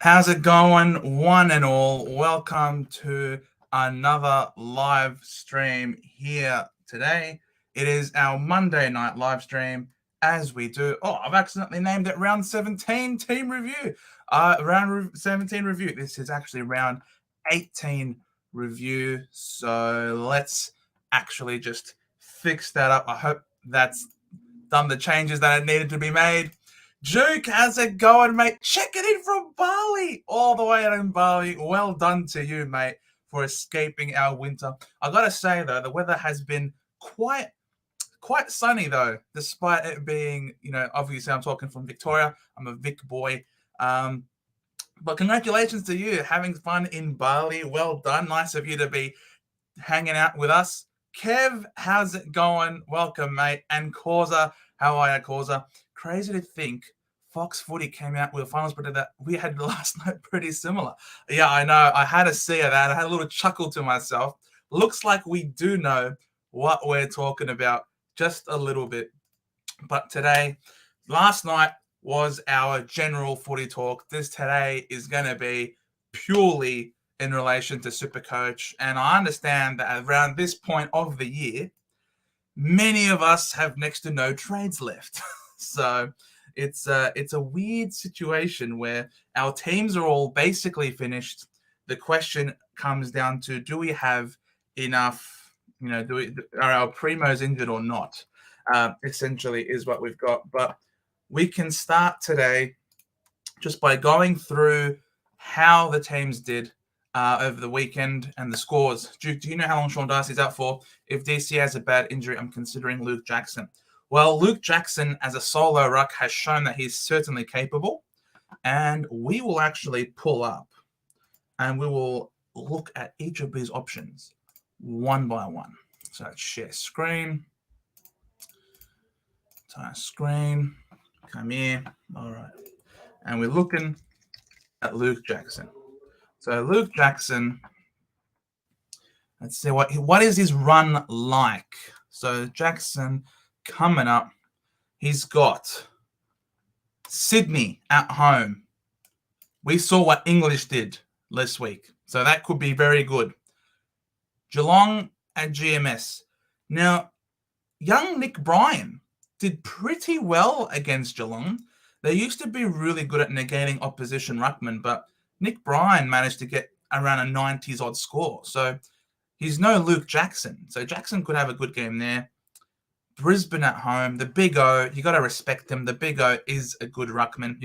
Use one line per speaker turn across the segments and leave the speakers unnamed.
How's it going, one and all? Welcome to another live stream here today. It is our Monday night live stream as we do. Oh, I've accidentally named it Round 17 Team Review. Round 17 Review. This is actually Round 18 Review. So let's actually just fix that up. I hope that's done the changes that needed to be made. Duke, how's it going, mate? Checking in from Bali, all the way in Bali. Well done to you, mate, for escaping our winter. I gotta say though, the weather has been quite sunny though, despite it being, obviously I'm talking from Victoria. I'm a Vic boy. But congratulations to you, having fun in Bali. Well done. Nice of you to be hanging out with us. Kev, how's it going? Welcome, mate. And Causa, how are you, Causa? Crazy to think Fox Footy came out with a finals prediction that we had last night pretty similar. Yeah, I know. I had a see of that. I had a little chuckle to myself. Looks like we do know what we're talking about just a little bit. But today, last night was our general footy talk. This today is going to be purely in relation to Supercoach. And I understand that around this point of the year, many of us have next to no trades left. So it's a weird situation where our teams are all basically finished. The question comes down to, do we have enough, are our primos injured or not? Essentially is what we've got. But we can start today just by going through how the teams did over the weekend and the scores. Do you know how long Sean Darcy's out for? If DC has a bad injury, I'm considering Luke Jackson. Well, Luke Jackson as a solo ruck has shown that he's certainly capable, and we will actually pull up and we will look at each of these options one by one. So let's share screen. Entire screen. Come here. All right. And we're looking at Luke Jackson. So Luke Jackson, let's see what is his run like. So Jackson coming up, he's got Sydney at home. We saw what English did this week, so that could be very good. Geelong at GMS. Now, young Nick Bryan did pretty well against Geelong. They used to be really good at negating opposition ruckmen, but Nick Bryan managed to get around a 90s odd score. So he's no Luke Jackson. So Jackson could have a good game there. Brisbane at home, the Big O, you got to respect him. The Big O is a good ruckman.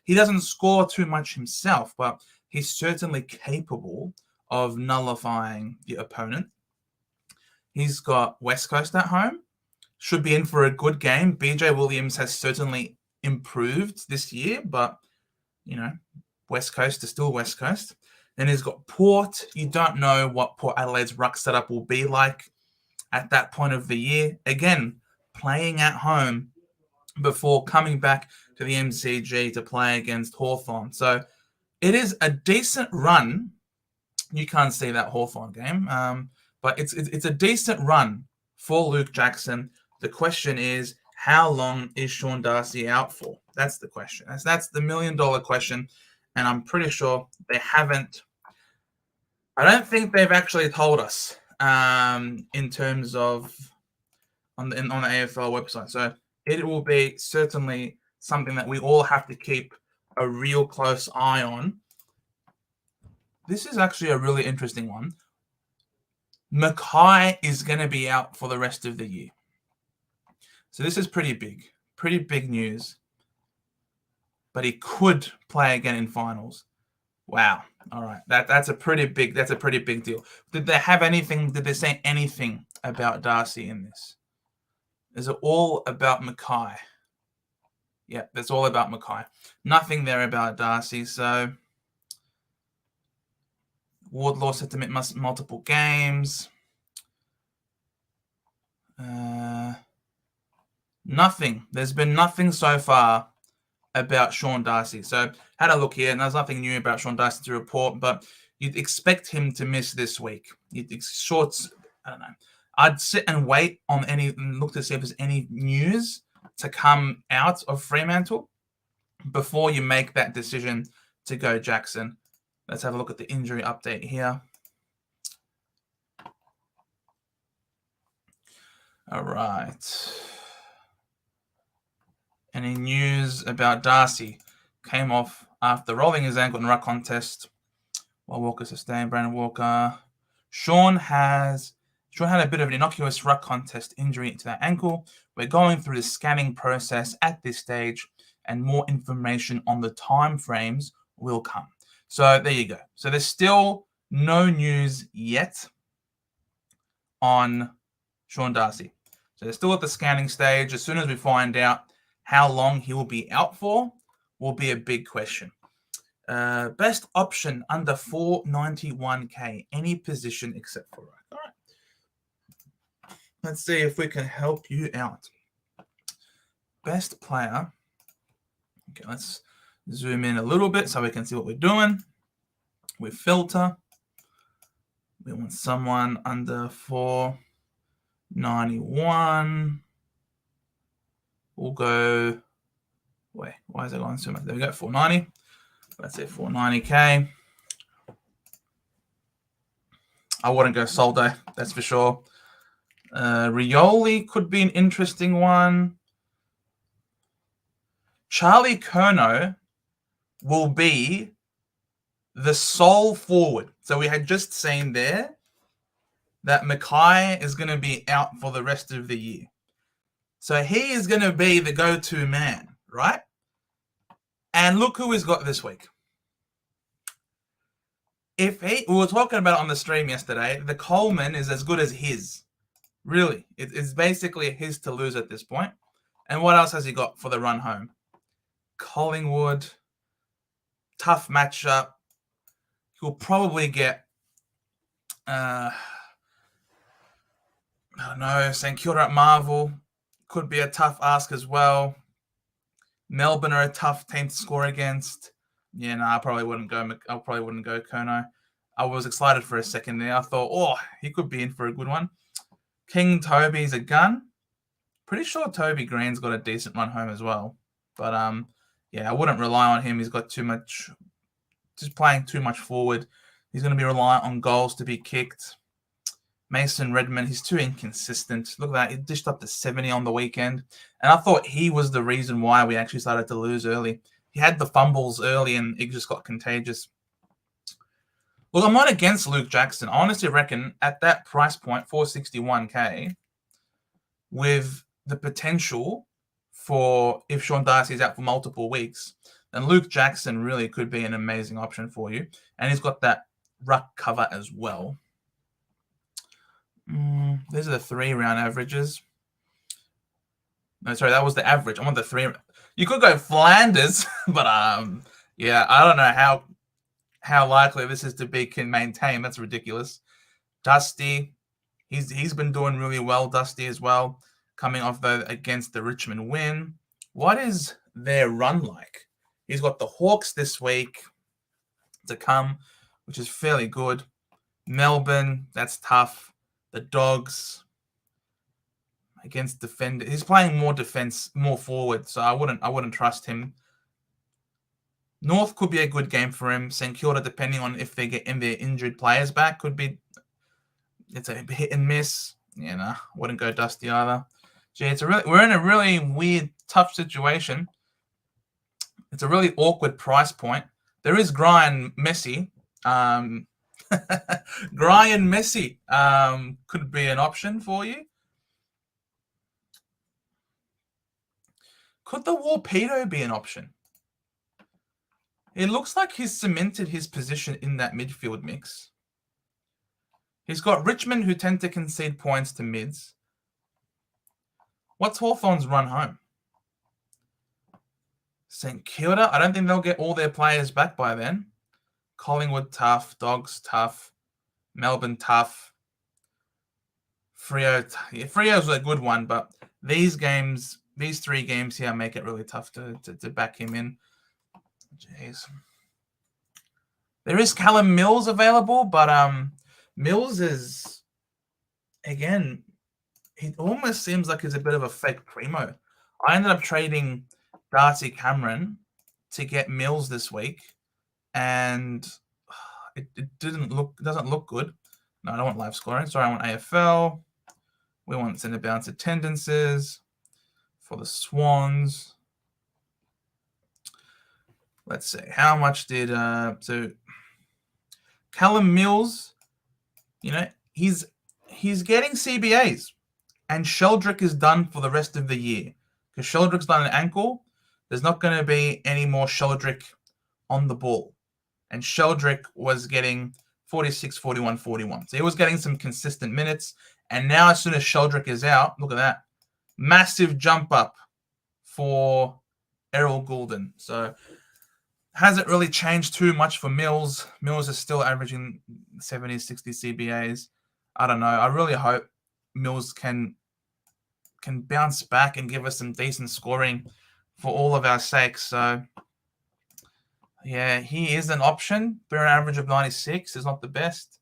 He doesn't score too much himself, but he's certainly capable of nullifying the opponent. He's got West Coast at home. Should be in for a good game. BJ Williams has certainly improved this year, but, West Coast is still West Coast. Then he's got Port. You don't know what Port Adelaide's ruck setup will be like at that point of the year. Again, playing at home before coming back to the MCG to play against Hawthorn. So it is a decent run. You can't see that Hawthorn game, but it's a decent run for Luke Jackson. The question is, how long is Sean Darcy out for? That's the question. That's the $1 million question, and I'm pretty sure they haven't. I don't think they've actually told us in terms of on the AFL website. So it will be certainly something that we all have to keep a real close eye on. This is actually a really interesting one. Mackay is going to be out for the rest of the year. So this is pretty big news. But he could play again in finals. Wow. All right. That's a pretty big deal. Did they say anything about Darcy in this? Is it all about Mackay? Yeah, that's all about Mackay. Nothing there about Darcy. So Wardlaw set to miss multiple games. Nothing. There's been nothing so far about Sean Darcy. So had a look here, and there's nothing new about Sean Darcy to report, but you'd expect him to miss this week. Shorts, I don't know. I'd sit and wait on and look to see if there's any news to come out of Fremantle before you make that decision to go Jackson. Let's have a look at the injury update here. All right. Any news about Darcy? Came off after rolling his ankle in ruck contest while Walker sustained. Brandon Walker. Sean had a bit of an innocuous ruck contest injury to that ankle. We're going through the scanning process at this stage, and more information on the time frames will come. So there you go. So there's still no news yet on Sean Darcy. So they're still at the scanning stage. As soon as we find out how long he will be out for, will be a big question. Best option under 491k, any position except for right. All right. Let's see if we can help you out. Best player. Okay, let's zoom in a little bit so we can see what we're doing. We filter. We want someone under 491. We'll go. Wait, why is it going so much? There we go, 490. Let's say 490k. I wouldn't go Soldo, that's for sure. Rioli could be an interesting one. Charlie Curnow will be the sole forward. So we had just seen there that Mackay is going to be out for the rest of the year. So he is going to be the go-to man, right? And look who he's got this week. We were talking about it on the stream yesterday, the Coleman is as good as his. Really. It's basically his to lose at this point. And what else has he got for the run home? Collingwood. Tough matchup. He'll probably get, I don't know, St Kilda at Marvel. Could be a tough ask as well. Melbourne are a tough team to score against. Yeah, no, I probably wouldn't go Curnow. I was excited for a second there. I thought, he could be in for a good one. King Toby's a gun. Pretty sure Toby Green's got a decent run home as well. But I wouldn't rely on him. He's got just playing too much forward. He's going to be reliant on goals to be kicked. Mason Redmond, he's too inconsistent. Look at that. He dished up to 70 on the weekend. And I thought he was the reason why we actually started to lose early. He had the fumbles early and it just got contagious. Look, I'm not against Luke Jackson. I honestly reckon at that price point, 461k, with the potential for if Sean Darcy is out for multiple weeks, then Luke Jackson really could be an amazing option for you. And he's got that ruck cover as well. These are the 3-round averages. No, sorry, that was the average. I want the 3. You could go Flanders, but I don't know how likely this is to be can maintain. That's ridiculous. Dusty, he's been doing really well. Dusty as well, coming off against the Richmond win. What is their run like? He's got the Hawks this week to come, which is fairly good. Melbourne, that's tough. The Dogs against defender. He's playing more defense, more forward, so I wouldn't trust him. North could be a good game for him. St Kilda, depending on if they get in their injured players back, it's a hit and miss. Wouldn't go Dusty either. Gee, we're in a really weird, tough situation. It's a really awkward price point. There is Brian Messi. Brian Messi could be an option for you. Could the Warpedo be an option? It looks like he's cemented his position in that midfield mix. He's got Richmond, who tend to concede points to mids. What's Hawthorn's run home? St Kilda, I don't think they'll get all their players back by then. Collingwood, tough. Dogs, tough. Melbourne, tough. Freo, Freo's a good one, but these 3 games here make it really tough to back him in. Jeez. There is Callum Mills available, but Mills is, again, he almost seems like he's a bit of a fake primo. I ended up trading Darcy Cameron to get Mills this week, and it doesn't look good. No, I don't want live scoring. Sorry, I want AFL. We want center bounce attendances for the Swans. Let's see. How much did so Callum Mills, he's getting CBAs, and Sheldrick is done for the rest of the year. Because Sheldrick's done an ankle, there's not going to be any more Sheldrick on the ball. And Sheldrick was getting 46, 41, 41. So he was getting some consistent minutes. And now as soon as Sheldrick is out, look at that. Massive jump up for Errol Goulden. So hasn't really changed too much for Mills. Mills is still averaging 70, 60 CBAs. I don't know. I really hope Mills can bounce back and give us some decent scoring for all of our sakes. So, yeah, he is an option. But an average of 96 is not the best.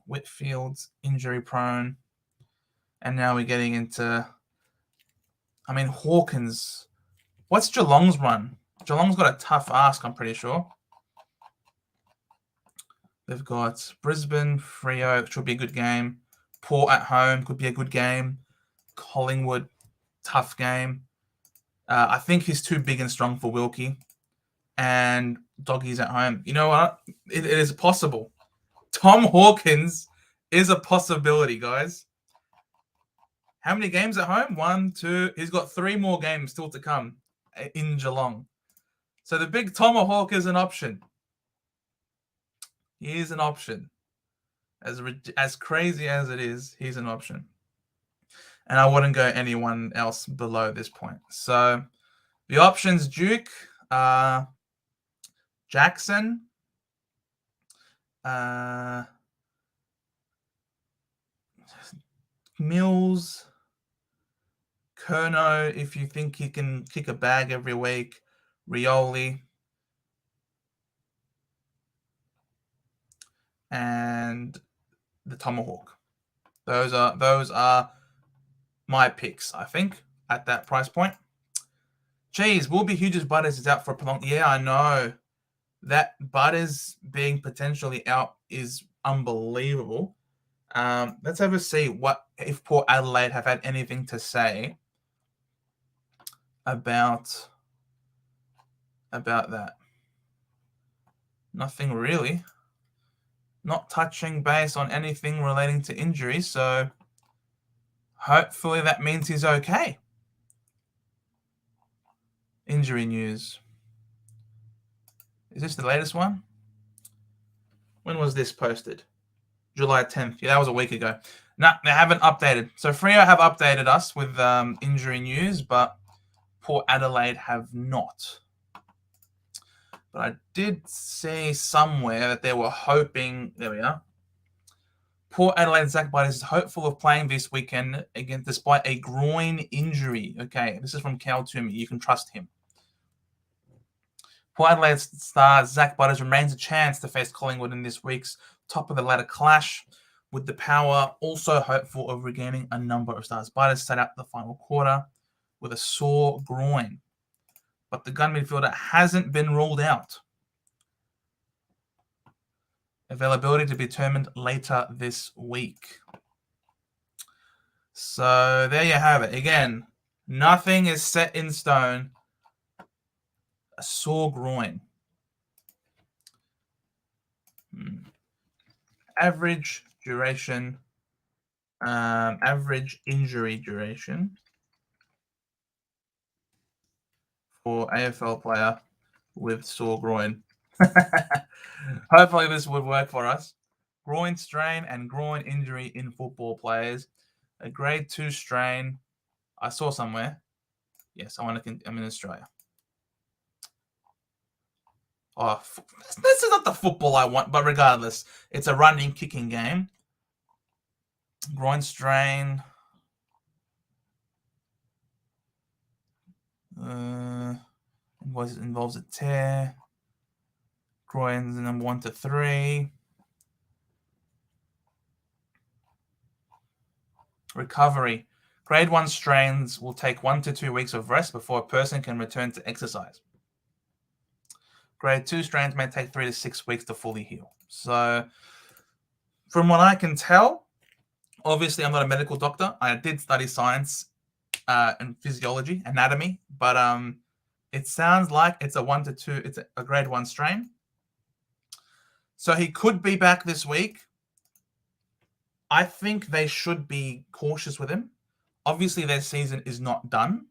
Whitfield's injury prone. And now we're getting into, Hawkins. What's Geelong's run? Geelong's got a tough ask, I'm pretty sure. They've got Brisbane, Freo, which will be a good game. Port at home could be a good game. Collingwood, tough game. I think he's too big and strong for Wilkie. And Doggies at home. You know what? It is possible. Tom Hawkins is a possibility, guys. How many games at home? 1, 2. He's got 3 more games still to come in Geelong. So the big tomahawk is an option. He is an option. As crazy as it is, he's an option. And I wouldn't go anyone else below this point. So the options, Duke, Jackson, Mills, Curnow, if you think he can kick a bag every week, Rioli, and the Tomahawk. Those are my picks, I think, at that price point. Geez, will be Hughes Butters is out for a prolonged. Yeah, I know. That Butters being potentially out is unbelievable. Let's have a see what if Port Adelaide have had anything to say about that. Nothing really. Not touching base on anything relating to injury, so hopefully that means he's okay. Injury news. Is this the latest one? When was this posted? July 10th. Yeah, that was a week ago. No, they haven't updated. So Freo have updated us with injury news, but Port Adelaide have not. But I did see somewhere that they were hoping. There we are. Port Adelaide Zach Butters is hopeful of playing this weekend again despite a groin injury. Okay, this is from Cal Toomey. You can trust him. Port Adelaide star Zach Butters remains a chance to face Collingwood in this week's top of the ladder clash, with the Power also hopeful of regaining a number of stars. Butters sat out the final quarter with a sore groin, but the gun midfielder hasn't been ruled out. Availability to be determined later this week. So there you have it. Again, nothing is set in stone. A sore groin. Average duration. Average injury duration for AFL player with sore groin. Hopefully this would work for us. Groin strain and groin injury in football players. A grade 2 strain. I saw somewhere. Yes, I'm in Australia. Oh, this is not the football I want, but regardless, it's a running, kicking game. Groin strain. Involves a tear. Groins number 1 to 3. Recovery. Grade 1 strains will take 1 to 2 weeks of rest before a person can return to exercise. Grade 2 strains may take 3 to 6 weeks to fully heal. So, from what I can tell, obviously I'm not a medical doctor. I did study science and physiology, anatomy, but it sounds like it's a 1 to 2, it's a grade 1 strain. So he could be back this week. I think they should be cautious with him. Obviously, their season is not done.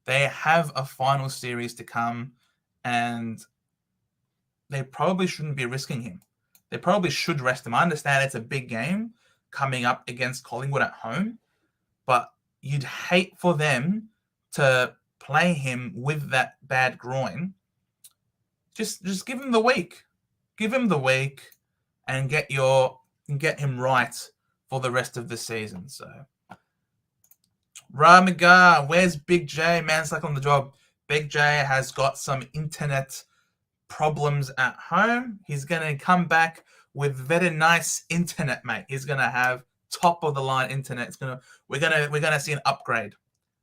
They have a final series to come, and they probably shouldn't be risking him. They probably should rest him. I understand it's a big game coming up against Collingwood at home, but you'd hate for them to play him with that bad groin. Just give him the week. Give him the week and get him right for the rest of the season. So, Ramagar, where's Big J? Man's like on the job. Big J has got some internet problems at home. He's gonna come back with very nice internet, mate. He's gonna have top of the line internet. We're gonna see an upgrade.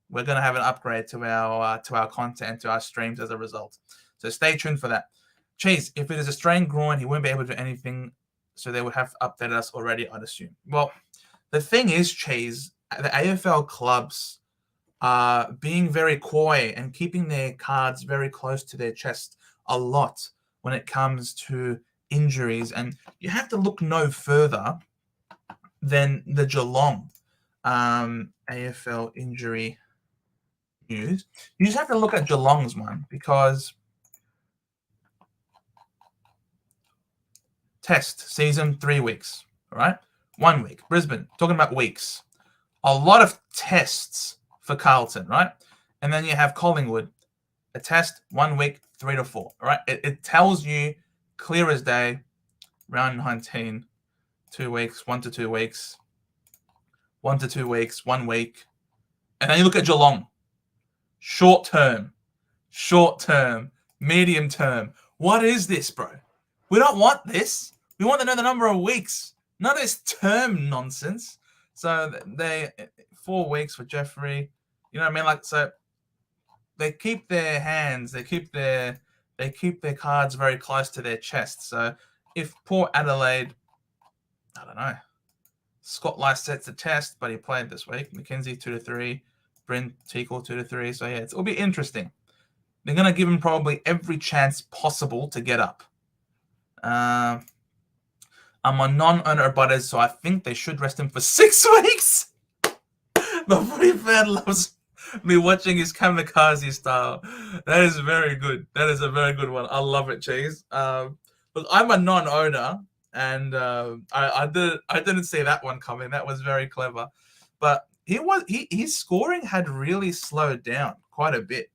We're gonna have an upgrade to our content, to our streams as a result. So stay tuned for that. Cheese, if it is a strained groin, he won't be able to do anything. So they would have updated us already, I'd assume. Well, the thing is, Cheese, the AFL clubs are being very coy and keeping their cards very close to their chest a lot when it comes to injuries. And you have to look no further than the Geelong AFL injury news. You just have to look at Geelong's one because test season 3 weeks, all right? 1 week. Brisbane, talking about weeks. A lot of tests for Carlton, right? And then you have Collingwood, a test 1 week, 3 to 4, all right? It tells you clear as day, round 19, 2 weeks, 1 to 2 weeks, 1 to 2 weeks, 1 week. And then you look at Geelong, short term, medium term. What is this, bro? We don't want this. We want to know the number of weeks, not this term nonsense. So they 4 weeks for Jeffrey. You know what I mean? Like, so they keep their hands, they keep their cards very close to their chest. So if poor Adelaide, I don't know, Scott Lysett a test, but he played this week. McKenzie 2 to 3, Brent Teakle 2 to 3. So yeah, it'll be interesting. They're gonna give him probably every chance possible to get up. I'm a non-owner abutters, so I think they should rest him for 6 weeks. The footy fan loves me watching his kamikaze style. That is very good. That is a very good one. I love it, Cheese. Look, I'm a non-owner, and I didn't see that one coming. That was very clever. But his scoring had really slowed down quite a bit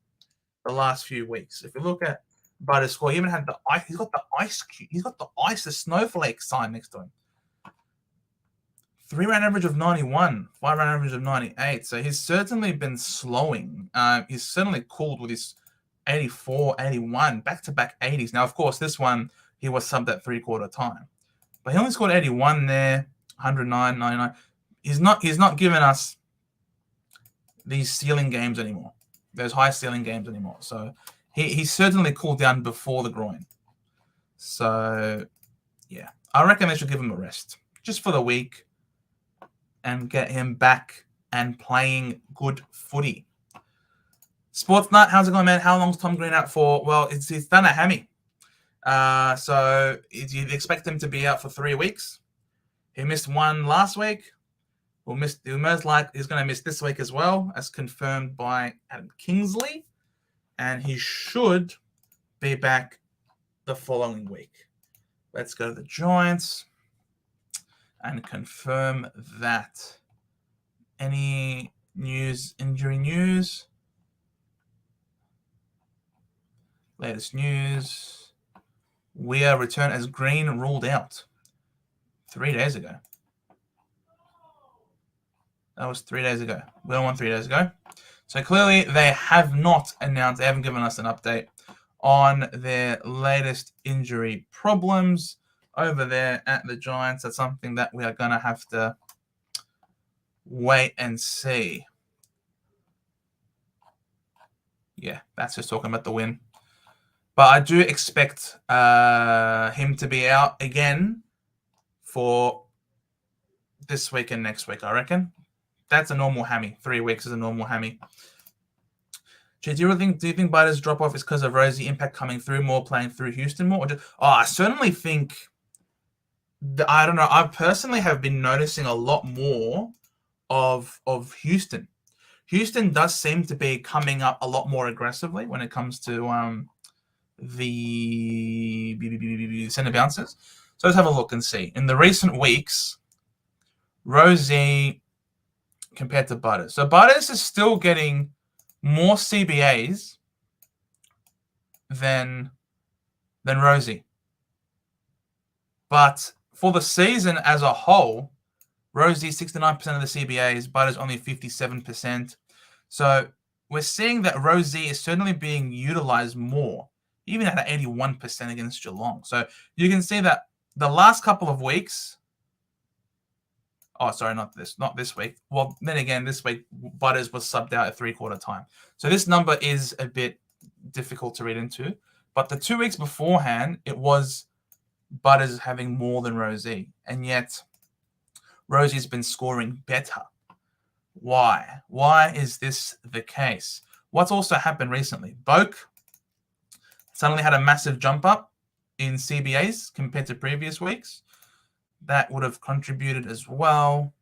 the last few weeks. If you look at Butter's score, he even had the ice. He's got the ice cube. He's got the snowflake sign next to him. 3-round average of 91, 5-round average of 98. So he's certainly been slowing. He's certainly cooled with his 84, 81, back-to-back 80s. Now, of course, this one, he was subbed at 3/4 time. But he only scored 81 there, 109, 99. He's not giving us these ceiling games anymore. Those high ceiling games anymore. So he certainly cooled down before the groin. So, yeah. I reckon they should give him a rest. Just for the week. And get him back and playing good footy. Sports Nut, how's it going, man? How long's Tom Green out for? Well, he's done a hammy. So you'd expect him to be out for 3 weeks. He missed one last week. He's going to miss this week as well, as confirmed by Adam Kingsley. And he should be back the following week. Let's go to the Giants and confirm that. Any news, injury news? Latest news. Weir return as Green ruled out 3 days ago. That was 3 days ago. We don't want 3 days ago. So clearly they have not announced, they haven't given us an update on their latest injury problems over there at the Giants. That's something that we are going to have to wait and see. Yeah, that's just talking about the win. But I do expect him to be out again for this week and next week, I reckon. That's a normal hammy. 3 weeks is a normal hammy. Do you think Butters' drop-off is because of Rosie impact coming through more, playing through Houston more? I certainly think, I don't know, I personally have been noticing a lot more of Houston. Houston does seem to be coming up a lot more aggressively when it comes to the center bounces. So let's have a look and see. In the recent weeks, Rosie compared to Butters. So Butters is still getting more CBAs than Rosie. But for the season as a whole, Rosie 69% of the CBAs, Butters only 57%. So we're seeing that Rosie is certainly being utilized more, even at 81% against Geelong. So you can see that the last couple of weeks. Oh, sorry, not this week. Well, then again, this week Butters was subbed out at 3/4 time. So this number is a bit difficult to read into. But the 2 weeks beforehand, it was Butters having more than Rosie, and yet Rosie's been scoring better. Why? Why is this the case? What's also happened recently? Boak suddenly had a massive jump up in CBAs compared to previous weeks. That would have contributed as well.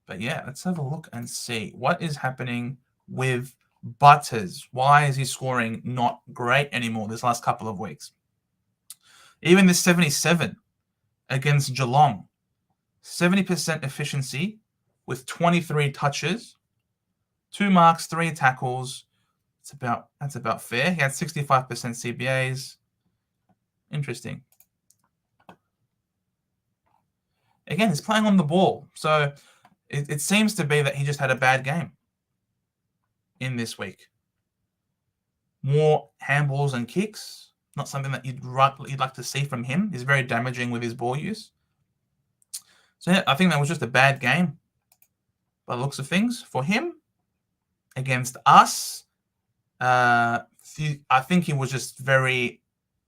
But yeah, let's have a look and see what is happening with Butters. Why is he scoring not great anymore this last couple of weeks? Even this 77 against Geelong, 70% efficiency with 23 touches, 2 marks, 3 tackles. That's about fair. He had 65% CBAs. Interesting. Again, he's playing on the ball. So it seems to be that he just had a bad game in this week. More handballs and kicks. Not something that you'd like to see from him. He's very damaging with his ball use. So yeah, I think that was just a bad game by the looks of things for him. Against us, I think he was just very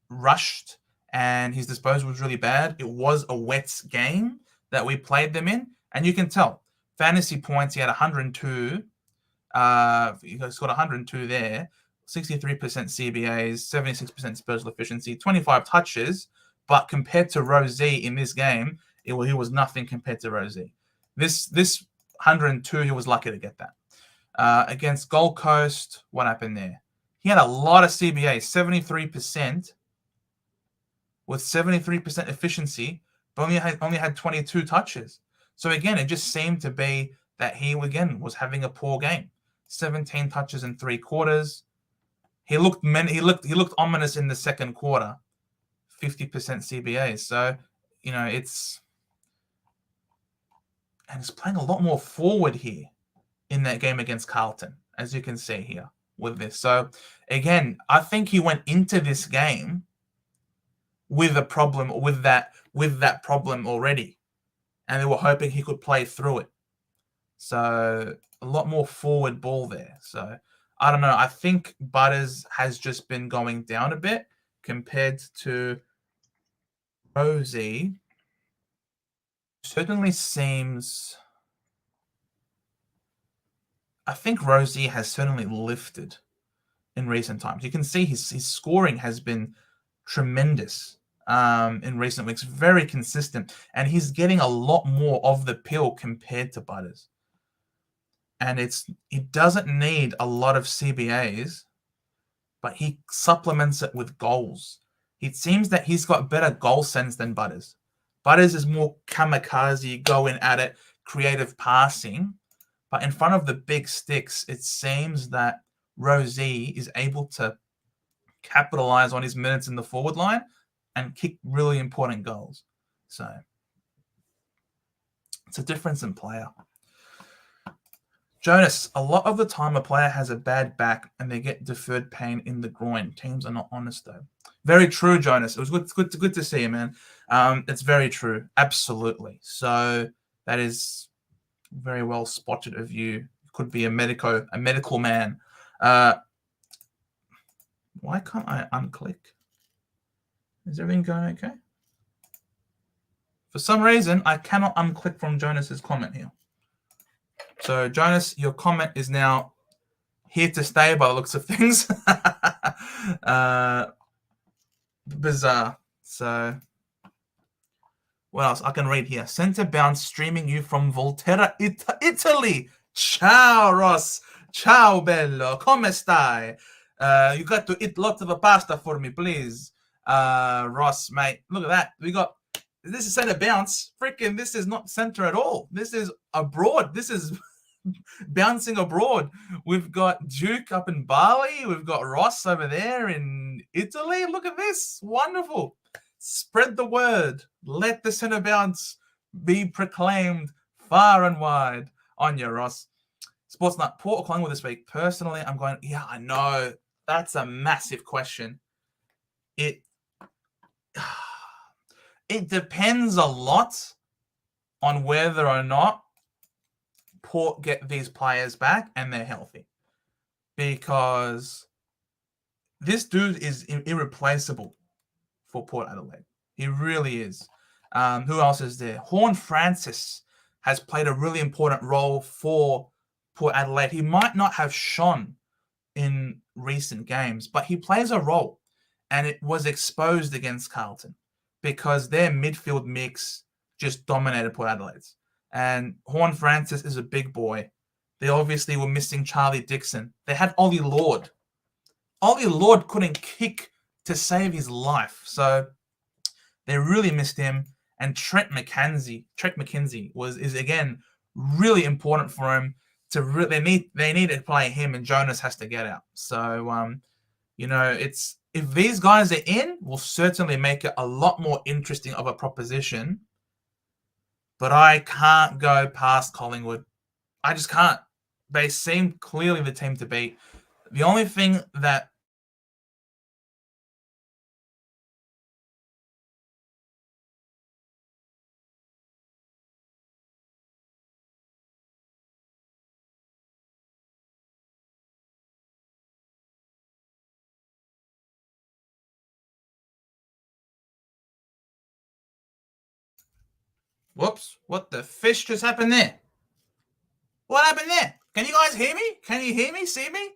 rushed and his disposal was really bad. It was a wet game that we played them in, and you can tell. Fantasy points, he had 102. He scored 102 there. 63% CBAs, 76% disposal efficiency, 25 touches. But compared to Rosie in this game, he was nothing compared to Rosie. This 102, he was lucky to get that. Against Gold Coast, what happened there? He had a lot of CBAs, 73%, with 73% efficiency, but only had 22 touches. So again, it just seemed to be that he again was having a poor game. 17 touches in 3/4. He looked ominous in the second quarter. 50% CBAs. So, he's playing a lot more forward here in that game against Carlton, as you can see here with this. So again, I think he went into this game with a problem, with that problem already, and they were hoping he could play through it. So a lot more forward ball there. So I don't know. I think Butters has just been going down a bit compared to Rosie. Certainly seems. I think Rosie has certainly lifted in recent times. You can see his scoring has been tremendous in recent weeks, very consistent, and he's getting a lot more of the pill compared to Butters. And he doesn't need a lot of CBAs, but he supplements it with goals. It seems that he's got better goal sense than Butters. Butters is more kamikaze, going at it, creative passing. But in front of the big sticks, it seems that Rosie is able to capitalize on his minutes in the forward line and kick really important goals. So it's a difference in player. Jonas, a lot of the time a player has a bad back and they get deferred pain in the groin. Teams are not honest, though. Very true, Jonas. It was good to see you, man. It's very true. Absolutely. So that is very well spotted of you. Could be a medical man. Why can't I unclick? Is everything going okay? For some reason, I cannot unclick from Jonas's comment here. So, Jonas, your comment is now here to stay by the looks of things. Bizarre. So, what else? I can read here. Centre bound streaming you from Volterra, Italy. Ciao, Ross. Ciao, bello. Come stai? You got to eat lots of pasta for me, please. Ross, mate. Look at that. This is centre bounce. Freaking, this is not centre at all. This is abroad. This is bouncing abroad. We've got Duke up in Bali. We've got Ross over there in Italy. Look at this. Wonderful. Spread the word. Let the centre bounce be proclaimed far and wide. On you, Ross. Sportsnut, Port or Collingwood this week? Personally, I'm going, yeah, I know. That's a massive question. It depends a lot on whether or not Port get these players back and they're healthy. Because this dude is irreplaceable for Port Adelaide. He really is. Who else is there? Horne-Francis has played a really important role for Port Adelaide. He might not have shone in recent games, but he plays a role. And it was exposed against Carlton because their midfield mix just dominated Port Adelaide's. And Horne-Francis is a big boy. They obviously were missing Charlie Dixon. They had Ollie Lord. Ollie Lord couldn't kick to save his life. So they really missed him. And Trent McKenzie is again really important for him. They need to play him, and Jonas has to get out. So it's if these guys are in, will certainly make it a lot more interesting of a proposition. But I can't go past Collingwood. I just can't. They seem clearly the team to beat. The only thing that whoops, what the fish just happened there? What happened there? Can you guys hear me? Can you hear me? See me?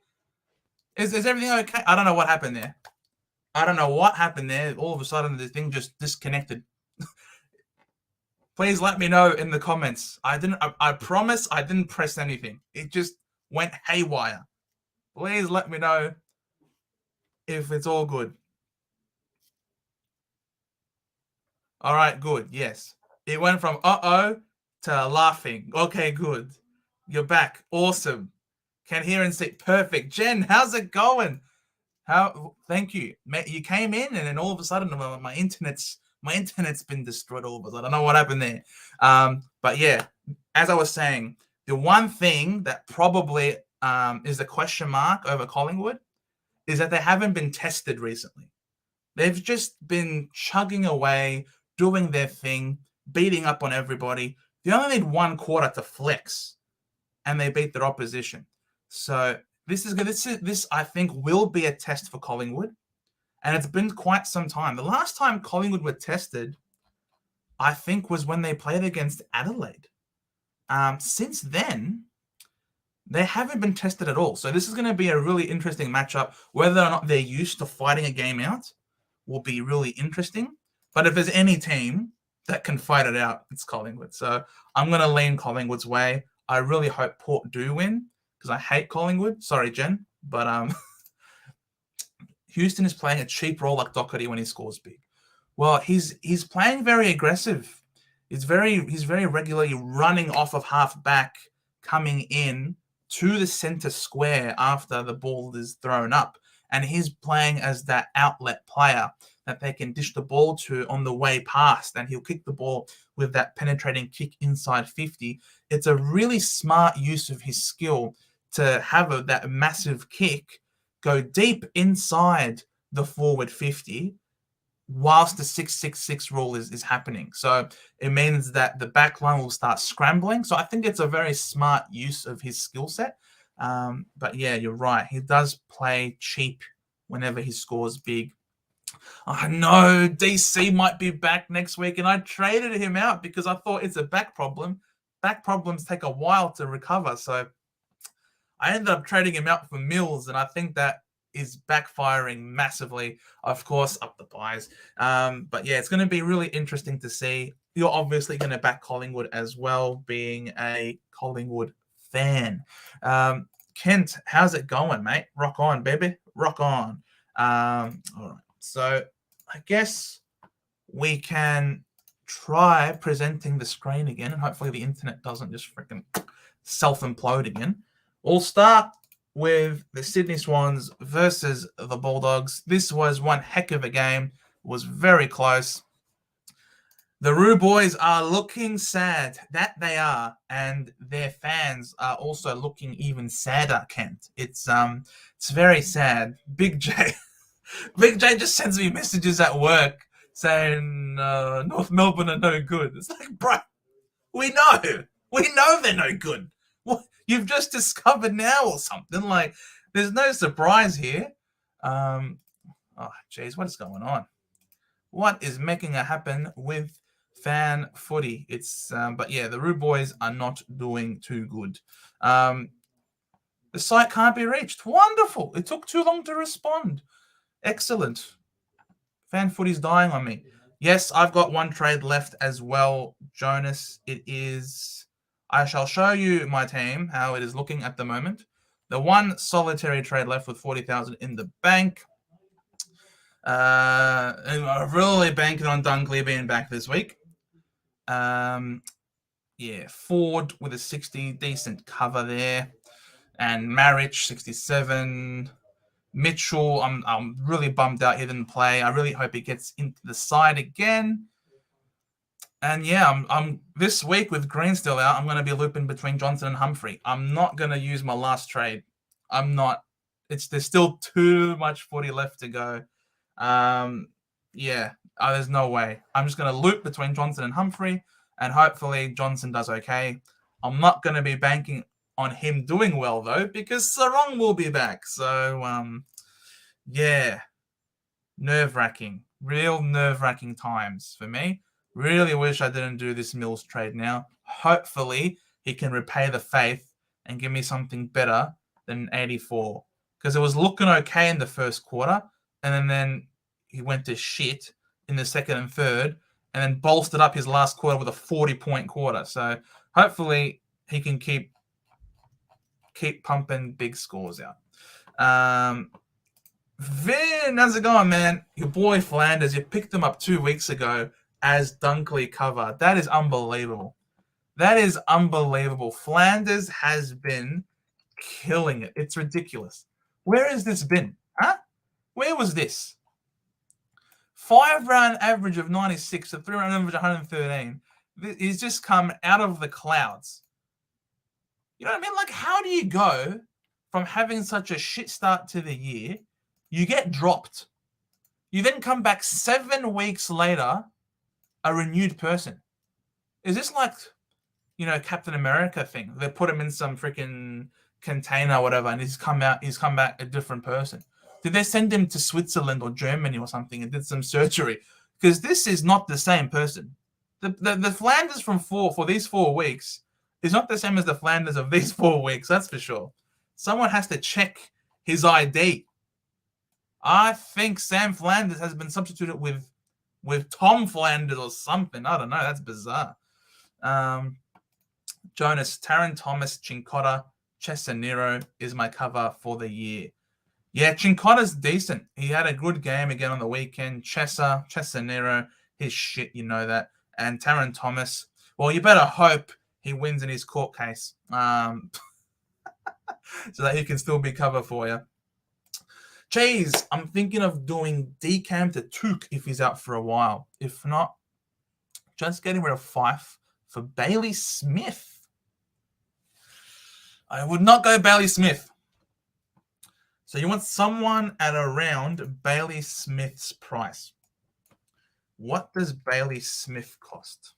Is everything okay? I don't know what happened there. All of a sudden, the thing just disconnected. Please let me know in the comments. I promise I didn't press anything. It just went haywire. Please let me know if it's all good. All right, good. Yes. It went from uh-oh to laughing. Okay, good. You're back. Awesome. Can hear and see. Perfect. Jen, how's it going? Thank you. You came in and then all of a sudden my internet's been destroyed all of a sudden. I don't know what happened there. But yeah, as I was saying, the one thing that probably is a question mark over Collingwood is that they haven't been tested recently. They've just been chugging away, doing their thing, beating up on everybody. They only need one quarter to flex, and they beat their opposition. So this I think will be a test for Collingwood, and it's been quite some time. The last time Collingwood were tested, I think, was when they played against Adelaide. Since then, they haven't been tested at all. So this is going to be a really interesting matchup. Whether or not they're used to fighting a game out will be really interesting. But if there's any team that can fight it out, it's Collingwood. So I'm going to lean Collingwood's way. I really hope Port do win because I hate Collingwood. Sorry, Jen. But Houston is playing a cheap role like Doherty when he scores big. Well, he's playing very aggressive. He's very regularly running off of half back, coming in to the center square after the ball is thrown up. And he's playing as that outlet player that they can dish the ball to on the way past. And he'll kick the ball with that penetrating kick inside 50. It's a really smart use of his skill to have that massive kick go deep inside the forward 50 whilst the 6-6-6 rule is happening. So it means that the back line will start scrambling. So I think it's a very smart use of his skill set. But yeah, you're right. He does play cheap whenever he scores big. I know DC might be back next week, and I traded him out because I thought it's a back problem. Back problems take a while to recover. So I ended up trading him out for Mills, and I think that is backfiring massively. Of course, up the buys. But yeah, it's going to be really interesting to see. You're obviously going to back Collingwood as well, being a Collingwood fan. Kent, how's it going, mate? Rock on, baby. Rock on. All right. So I guess we can try presenting the screen again, and hopefully the internet doesn't just freaking self-implode again. We'll start with the Sydney Swans versus the Bulldogs. This was one heck of a game. It was very close. The Roo boys are looking sad. That they are. And their fans are also looking even sadder, Kent. It's very sad. Big J just sends me messages at work saying North Melbourne are no good. It's like, bro, we know. We know they're no good. What, you've just discovered now or something? Like, there's no surprise here. Oh, geez, what is going on? What is making it happen with fan footy? It's but yeah, the Roo boys are not doing too good. The site can't be reached. Wonderful. It took too long to respond. Excellent. Fan footy's dying on me. Yes, I've got one trade left as well, Jonas. It is... I shall show you my team, how it is looking at the moment. The one solitary trade left with 40,000 in the bank. And I'm really banking on Dunkley being back this week. Yeah, Ford with a 60, decent cover there. And Marich, 67. Mitchell, I'm really bummed out he didn't play. I really hope he gets into the side again. And yeah, I'm this week with Green still out, I'm going to be looping between Johnson and Humphrey. I'm not going to use my last trade. I'm not. There's still too much footy left to go. Yeah, there's no way. I'm just going to loop between Johnson and Humphrey, and hopefully Johnson does okay. I'm not going to be banking on him doing well, though, because Sarong will be back. So, yeah, nerve-wracking. Real nerve-wracking times for me. Really wish I didn't do this Mills trade now. Hopefully, he can repay the faith and give me something better than 84. Because it was looking okay in the first quarter, and then he went to shit in the second and third, and then bolstered up his last quarter with a 40-point quarter. So hopefully he can keep pumping big scores out. Vin, how's it going, man? Your boy Flanders, you picked him up 2 weeks ago as Dunkley cover. That is unbelievable. That is unbelievable. Flanders has been killing it. It's ridiculous. Where has this been? Huh? Where was this? 5-round average of 96, a 3-round average of 113. He's just come out of the clouds. You know what I mean? Like, how do you go from having such a shit start to the year? You get dropped. You then come back 7 weeks later, a renewed person. Is this like, Captain America thing? They put him in some freaking container or whatever, and he's come back a different person. Did they send him to Switzerland or Germany or something and did some surgery? Because this is not the same person. The Flanders for these 4 weeks is not the same as the Flanders of these 4 weeks, that's for sure. Someone has to check his ID. I think Sam Flanders has been substituted with Tom Flanders or something. I don't know. That's bizarre. Jonas, Taron Thomas, Chincotta, Chesaniro is my cover for the year. Yeah, Chincotta's decent. He had a good game again on the weekend. Chessa Nero, his shit, you know that. And Taron Thomas. Well, you better hope he wins in his court case, so that he can still be cover for you. Jeez, I'm thinking of doing Decam to Took if he's out for a while. If not, just getting rid of Fife for Bailey Smith. I would not go Bailey Smith. So you want someone at around Bailey Smith's price. What does Bailey Smith cost?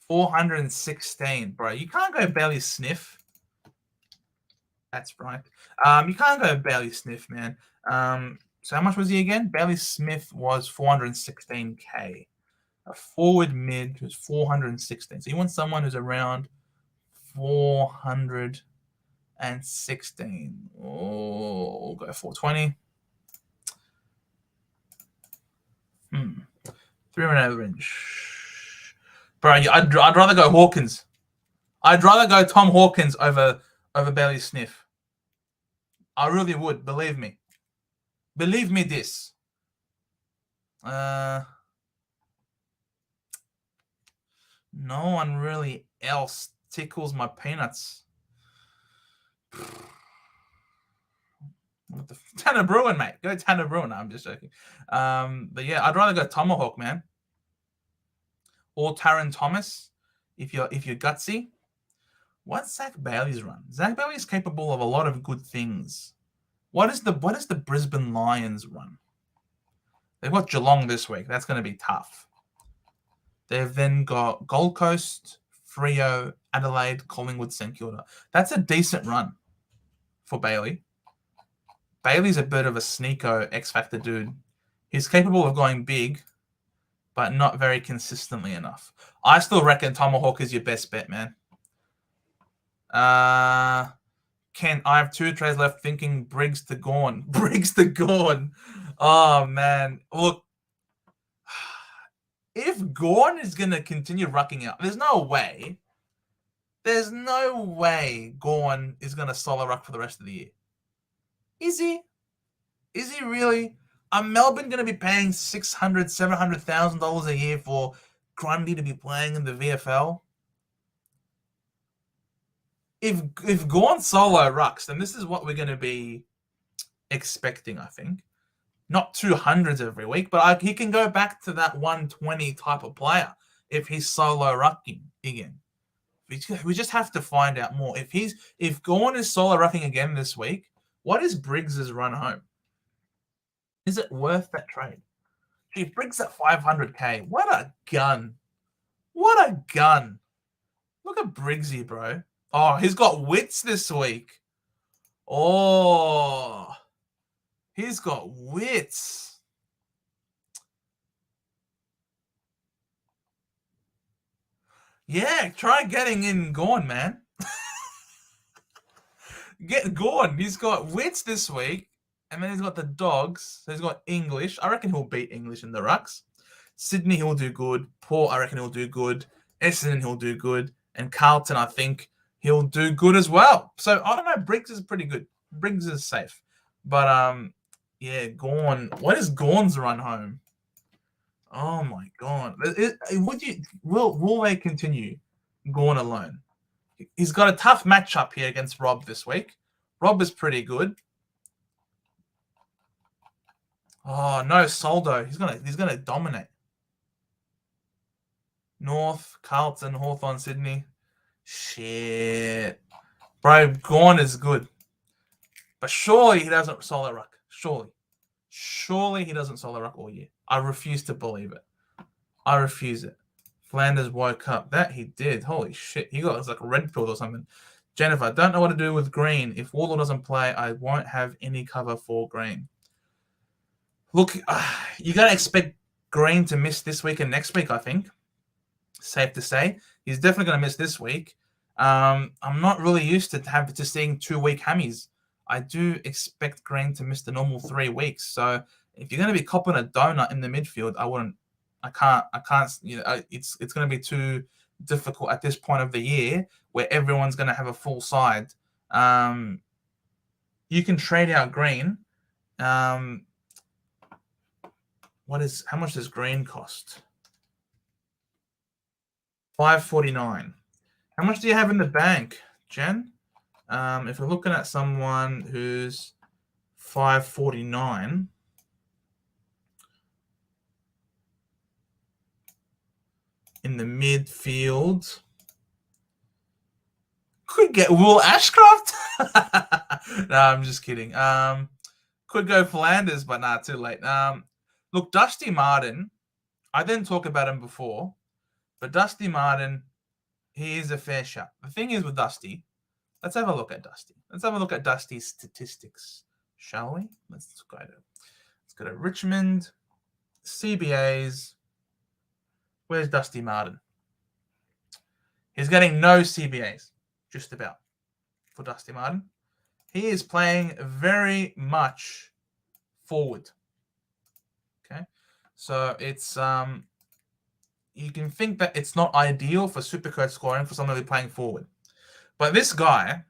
416, bro. You can't go Bailey Smith. That's right. You can't go Bailey Smith, man. So how much was he again? Bailey Smith was 416k. A forward mid was 416. So you want someone who's around 416. Oh, we'll go 420. 3-minute average. Bro, I'd rather go Hawkins. I'd rather go Tom Hawkins over Bailey Smith. I really would. Believe me. Believe me this. No one really else tickles my peanuts. What the Tanner Bruin, mate. Go Tanner Bruin. No, I'm just joking. But yeah, I'd rather go Tomahawk, man. Or Taron Thomas, if you're gutsy. What's Zach Bailey's run? Zach Bailey is capable of a lot of good things. What is the Brisbane Lions run? They've got Geelong this week. That's going to be tough. They've then got Gold Coast, Freo, Adelaide, Collingwood, St Kilda. That's a decent run for Bailey. Bailey's a bit of a sneaker X-Factor dude. He's capable of going big, but not very consistently enough. I still reckon Tomahawk is your best bet, man. Ken, I have 2 trades left thinking Briggs to Gawn. Briggs to Gawn. Oh, man. Look, if Gawn is going to continue rucking out, there's no way Gawn is going to solo ruck for the rest of the year. Is he? Is he really? Are Melbourne going to be paying $600,000, $700,000 a year for Grundy to be playing in the VFL? If Gawn solo rucks, then this is what we're going to be expecting, I think. Not 200s every week, but he can go back to that 120 type of player if he's solo rucking again. We just have to find out more. If Gawn is solo rucking again this week, what is Briggs's run home? Is it worth that trade? Gee, Briggs at 500k. What a gun. What a gun. Look at Briggsy, bro. Oh, he's got wits this week. Oh, he's got wits. Yeah, try getting in Gawn, man. Get Gawn. He's got wits this week. And then he's got the Dogs. So he's got English. I reckon he'll beat English in the rucks. Sydney, he'll do good. Port, I reckon he'll do good. Essendon, he'll do good. And Carlton, I think he'll do good as well. So, I don't know. Briggs is pretty good. Briggs is safe. But, yeah, Gawn. What is Gawn's run home? Oh, my God. Will they continue Gawn alone? He's got a tough matchup here against Rob this week. Rob is pretty good. Oh no, Soldo. He's gonna dominate. North, Carlton, Hawthorn, Sydney. Shit. Bro, Gawn is good. But surely he doesn't solo ruck. Surely. Surely he doesn't solo ruck all year. I refuse to believe it. I refuse it. Flanders woke up. That he did. Holy shit. He got like a red pill or something. Jennifer, don't know what to do with Green. If Wardle doesn't play, I won't have any cover for Green. Look, you got to expect Green to miss this week and next week, I think. Safe to say. He's definitely going to miss this week. I'm not really used to seeing 2-week hammies. I do expect Green to miss the normal 3 weeks. So if you're going to be copping a donut in the midfield, I can't, it's going to be too difficult at this point of the year where everyone's going to have a full side. You can trade out Green. How much does Green cost? $5.49. How much do you have in the bank, Jen? If we're looking at someone who's $5.49, in the midfield, could get Will Ashcroft. No, I'm just kidding. Could go Flanders, but nah, too late. Look, Dusty Martin. I didn't talk about him before, but Dusty Martin, he is a fair shot. The thing is with Dusty, let's have a look at Dusty. Let's have a look at Dusty's statistics, shall we? Let's go to Richmond, CBAs. Where's Dusty Martin? He's getting no CBAs, just about, for Dusty Martin. He is playing very much forward. Okay, so it's you can think that it's not ideal for Supercoach scoring for somebody playing forward, but this guy,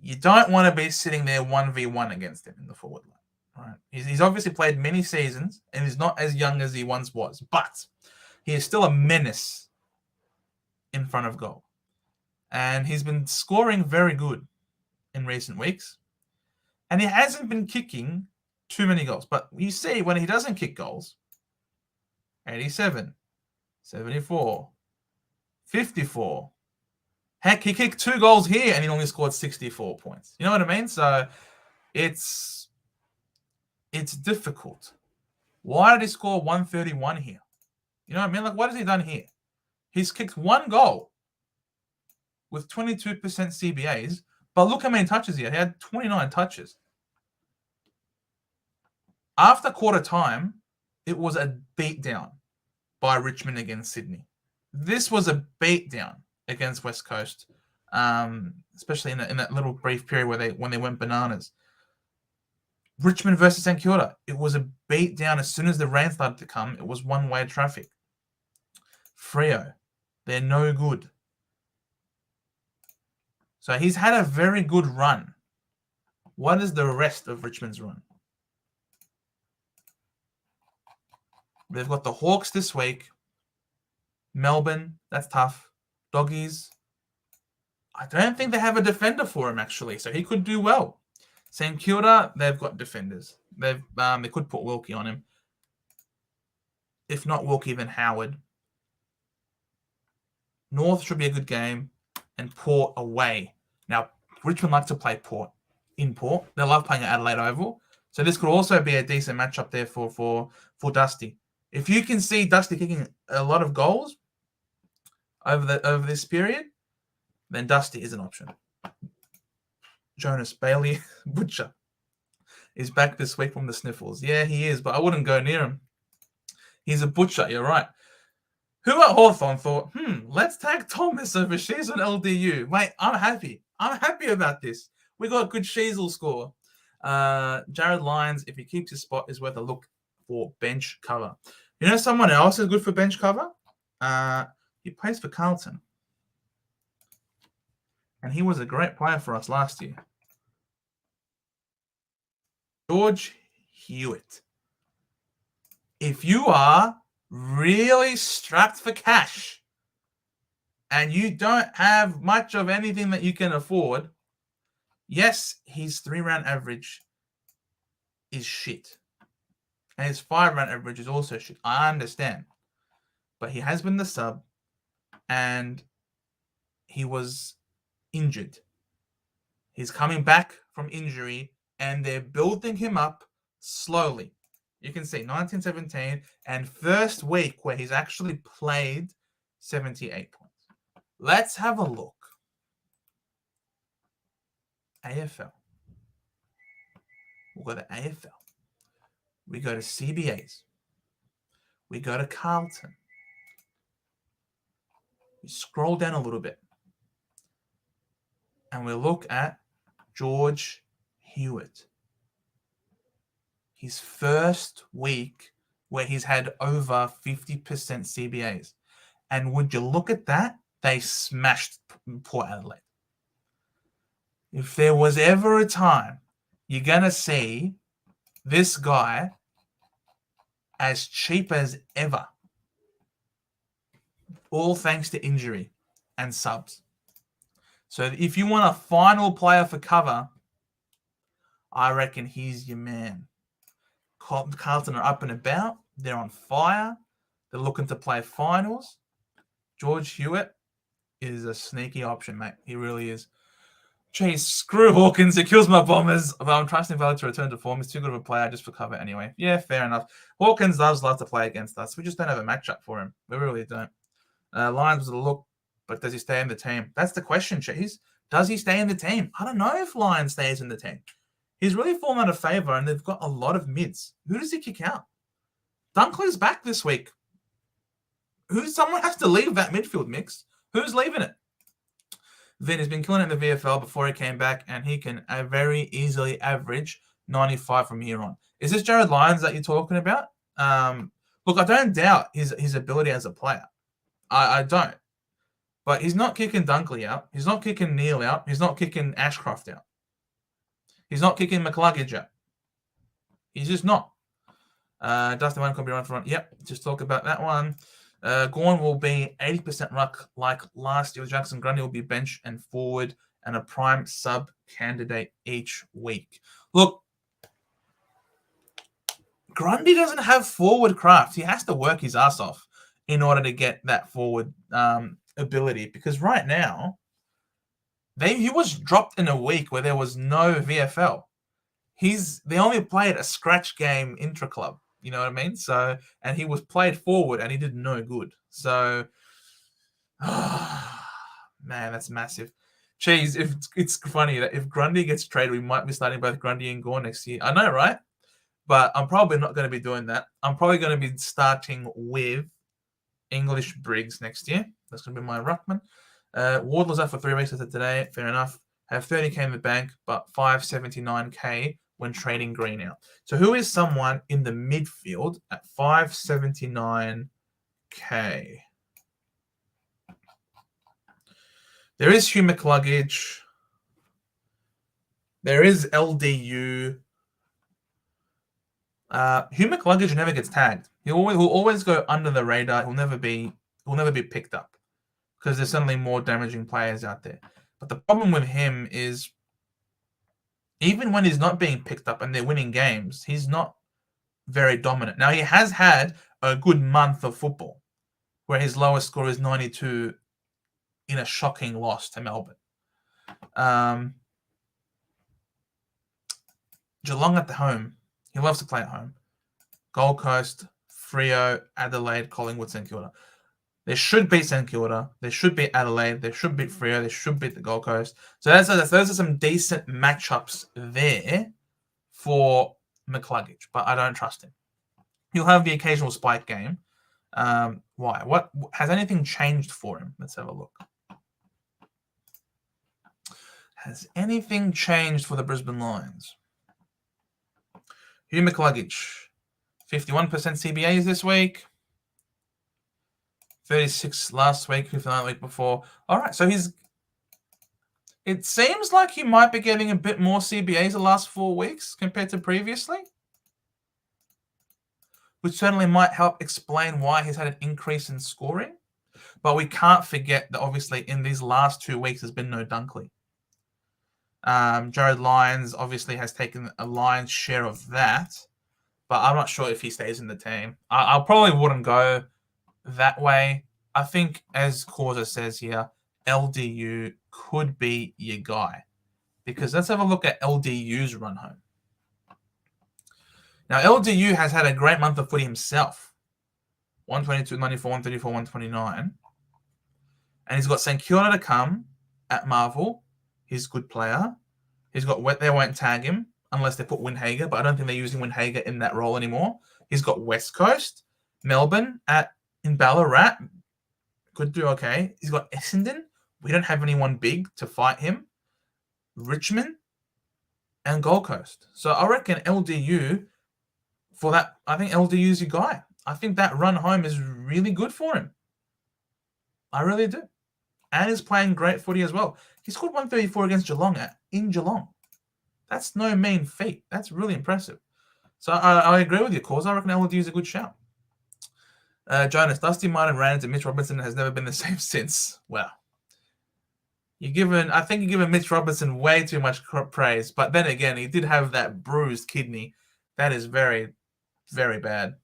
you don't want to be sitting there 1v1 against him in the forward line. All right, he's obviously played many seasons and he's not as young as he once was, but he is still a menace in front of goal, and he's been scoring very good in recent weeks, and he hasn't been kicking too many goals. But you see, when he doesn't kick goals, 87, 74, 54. Heck, he kicked 2 goals here and he only scored 64 points. You know what I mean? So it's difficult. Why did he score 131 here? You know what I mean? Like, what has he done here? He's kicked 1 goal with 22% CBAs, but look how many touches he had. He had 29 touches. After quarter time, it was a beatdown by Richmond against Sydney. This was a beatdown against West Coast, especially in that little brief period when they went bananas. Richmond versus St Kilda, it was a beatdown. As soon as the rain started to come, it was one-way traffic. Freo, they're no good. So he's had a very good run. What is the rest of Richmond's run? They've got the Hawks this week. Melbourne, that's tough. Doggies. I don't think they have a defender for him, actually, so he could do well. St Kilda, they've got defenders. They could put Wilkie on him. If not Wilkie, then Howard. North should be a good game. And Port away. Now, Richmond like to play Port in Port. They love playing at Adelaide Oval. So this could also be a decent matchup there for Dusty. If you can see Dusty kicking a lot of goals over this period, then Dusty is an option. Jonas Bailey, Butcher, is back this week from the sniffles. Yeah, he is, but I wouldn't go near him. He's a butcher, you're right. Who at Hawthorn thought, let's tag Thomas over Shees on LDU. Mate, I'm happy. I'm happy about this. We got a good Sheasel score. Jared Lyons, if he keeps his spot, is worth a look for bench cover. You know someone else is good for bench cover? He plays for Carlton. And he was a great player for us last year. George Hewitt. If you are really strapped for cash and you don't have much of anything that you can afford, yes, his 3-round average is shit. And his 5-round average is also shit. I understand. But he has been the sub and he was injured. He's coming back from injury and they're building him up slowly. You can see 1917 and first week where he's actually played 78 points. Let's have a look. AFL. We'll go to AFL. We go to CBAs. We go to Carlton. We scroll down a little bit. And we look at George Hewitt. His first week where he's had over 50% CBAs. And would you look at that? They smashed Port Adelaide. If there was ever a time you're going to see this guy as cheap as ever, all thanks to injury and subs. So if you want a final player for cover, I reckon he's your man. Carlton are up and about. They're on fire. They're looking to play finals. George Hewitt is a sneaky option, mate. He really is. Jeez, screw Hawkins. It kills my Bombers. But I'm trusting Valley to return to form. He's too good of a player just for cover anyway. Yeah, fair enough. Hawkins does love to play against us. We just don't have a matchup for him. We really don't. Lions was a look, but does he stay in the team? That's the question, Cheese. Does he stay in the team? I don't know if Lions stays in the team. He's really fallen out of favour, and they've got a lot of mids. Who does he kick out? Dunkley's back this week. Someone has to leave that midfield mix. Who's leaving it? Vin has been killing it in the VFL before he came back, and he can very easily average 95 from here on. Is this Jared Lyons that you're talking about? Look, I don't doubt his ability as a player. I don't. But he's not kicking Dunkley out. He's not kicking Neil out. He's not kicking Ashcroft out. He's not kicking McCluggage out. He's just not. Dustin Wayne can be run for run. Yep, just talk about that one. Gorn will be 80% ruck like last year. Jackson Grundy will be bench and forward and a prime sub candidate each week. Look, Grundy doesn't have forward craft. He has to work his ass off in order to get that forward ability. Because right now, he was dropped in a week where there was no VFL. They only played a scratch game intra-club. You know what I mean? So, and he was played forward and he did no good. So, man, that's massive. Jeez, if it's funny that if Grundy gets traded, we might be starting both Grundy and Gore next year. I know, right? But I'm probably not going to be doing that. I'm probably going to be starting with English Briggs next year. That's going to be my ruckman. Wardlow's out for 3 weeks after today. Fair enough. Have 30k in the bank, but 579k when trading Green out. So who is someone in the midfield at 579k? There is Hugh McCluggage. There is LDU. Hugh McCluggage never gets tagged. He'll always go under the radar. He'll never be picked up because there's certainly more damaging players out there. But the problem with him is even when he's not being picked up and they're winning games, he's not very dominant. Now, he has had a good month of football where his lowest score is 92 in a shocking loss to Melbourne. Geelong at the home. He loves to play at home. Gold Coast, Freo, Adelaide, Collingwood, St Kilda. They should beat St Kilda. They should beat Adelaide. They should beat Freo. They should beat the Gold Coast. So those are some decent matchups there for McCluggage, but I don't trust him. He'll have the occasional spike game. Why? What has anything changed for him? Let's have a look. Has anything changed for the Brisbane Lions? Hugh McCluggage, 51% CBAs this week. 36 last week, 59 the week before. All right, so it seems like he might be getting a bit more CBAs the last 4 weeks compared to previously, which certainly might help explain why he's had an increase in scoring. But we can't forget that obviously in these last 2 weeks there's been no Dunkley. Jared Lyons obviously has taken a lion's share of that, but I'm not sure if he stays in the team. I probably wouldn't go that way. I think, as Causa says here, LDU could be your guy. Because let's have a look at LDU's run home. Now, LDU has had a great month of footy himself. 122, 94, 134, 129. And he's got St Kilda to come at Marvel. He's a good player. He's got they won't tag him unless they put Windhager, but I don't think they're using Windhager in that role anymore. He's got West Coast, Melbourne in Ballarat. Could do okay. He's got Essendon. We don't have anyone big to fight him. Richmond and Gold Coast. So I reckon LDU for that. I think LDU's your guy. I think that run home is really good for him. I really do. and is playing great footy as well. He scored 134 against Geelong in Geelong. That's no mean feat. That's really impressive. So I agree with your cause. I reckon LD is a good shout. Jonas, Dusty Martin ran into Mitch Robinson and has never been the same since. Wow. I think you're giving Mitch Robinson way too much praise. But then again, he did have that bruised kidney. That is very, very bad.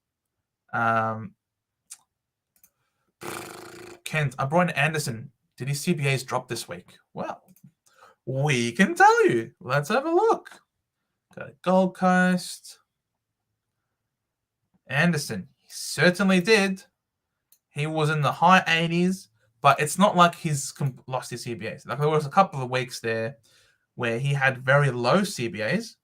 Kent, Brian Anderson, did his CBAs drop this week? Well, we can tell you. Let's have a look. Got a Gold Coast. Anderson, he certainly did. He was in the high 80s, but it's not like he's lost his CBAs. Like there was a couple of weeks there where he had very low CBAs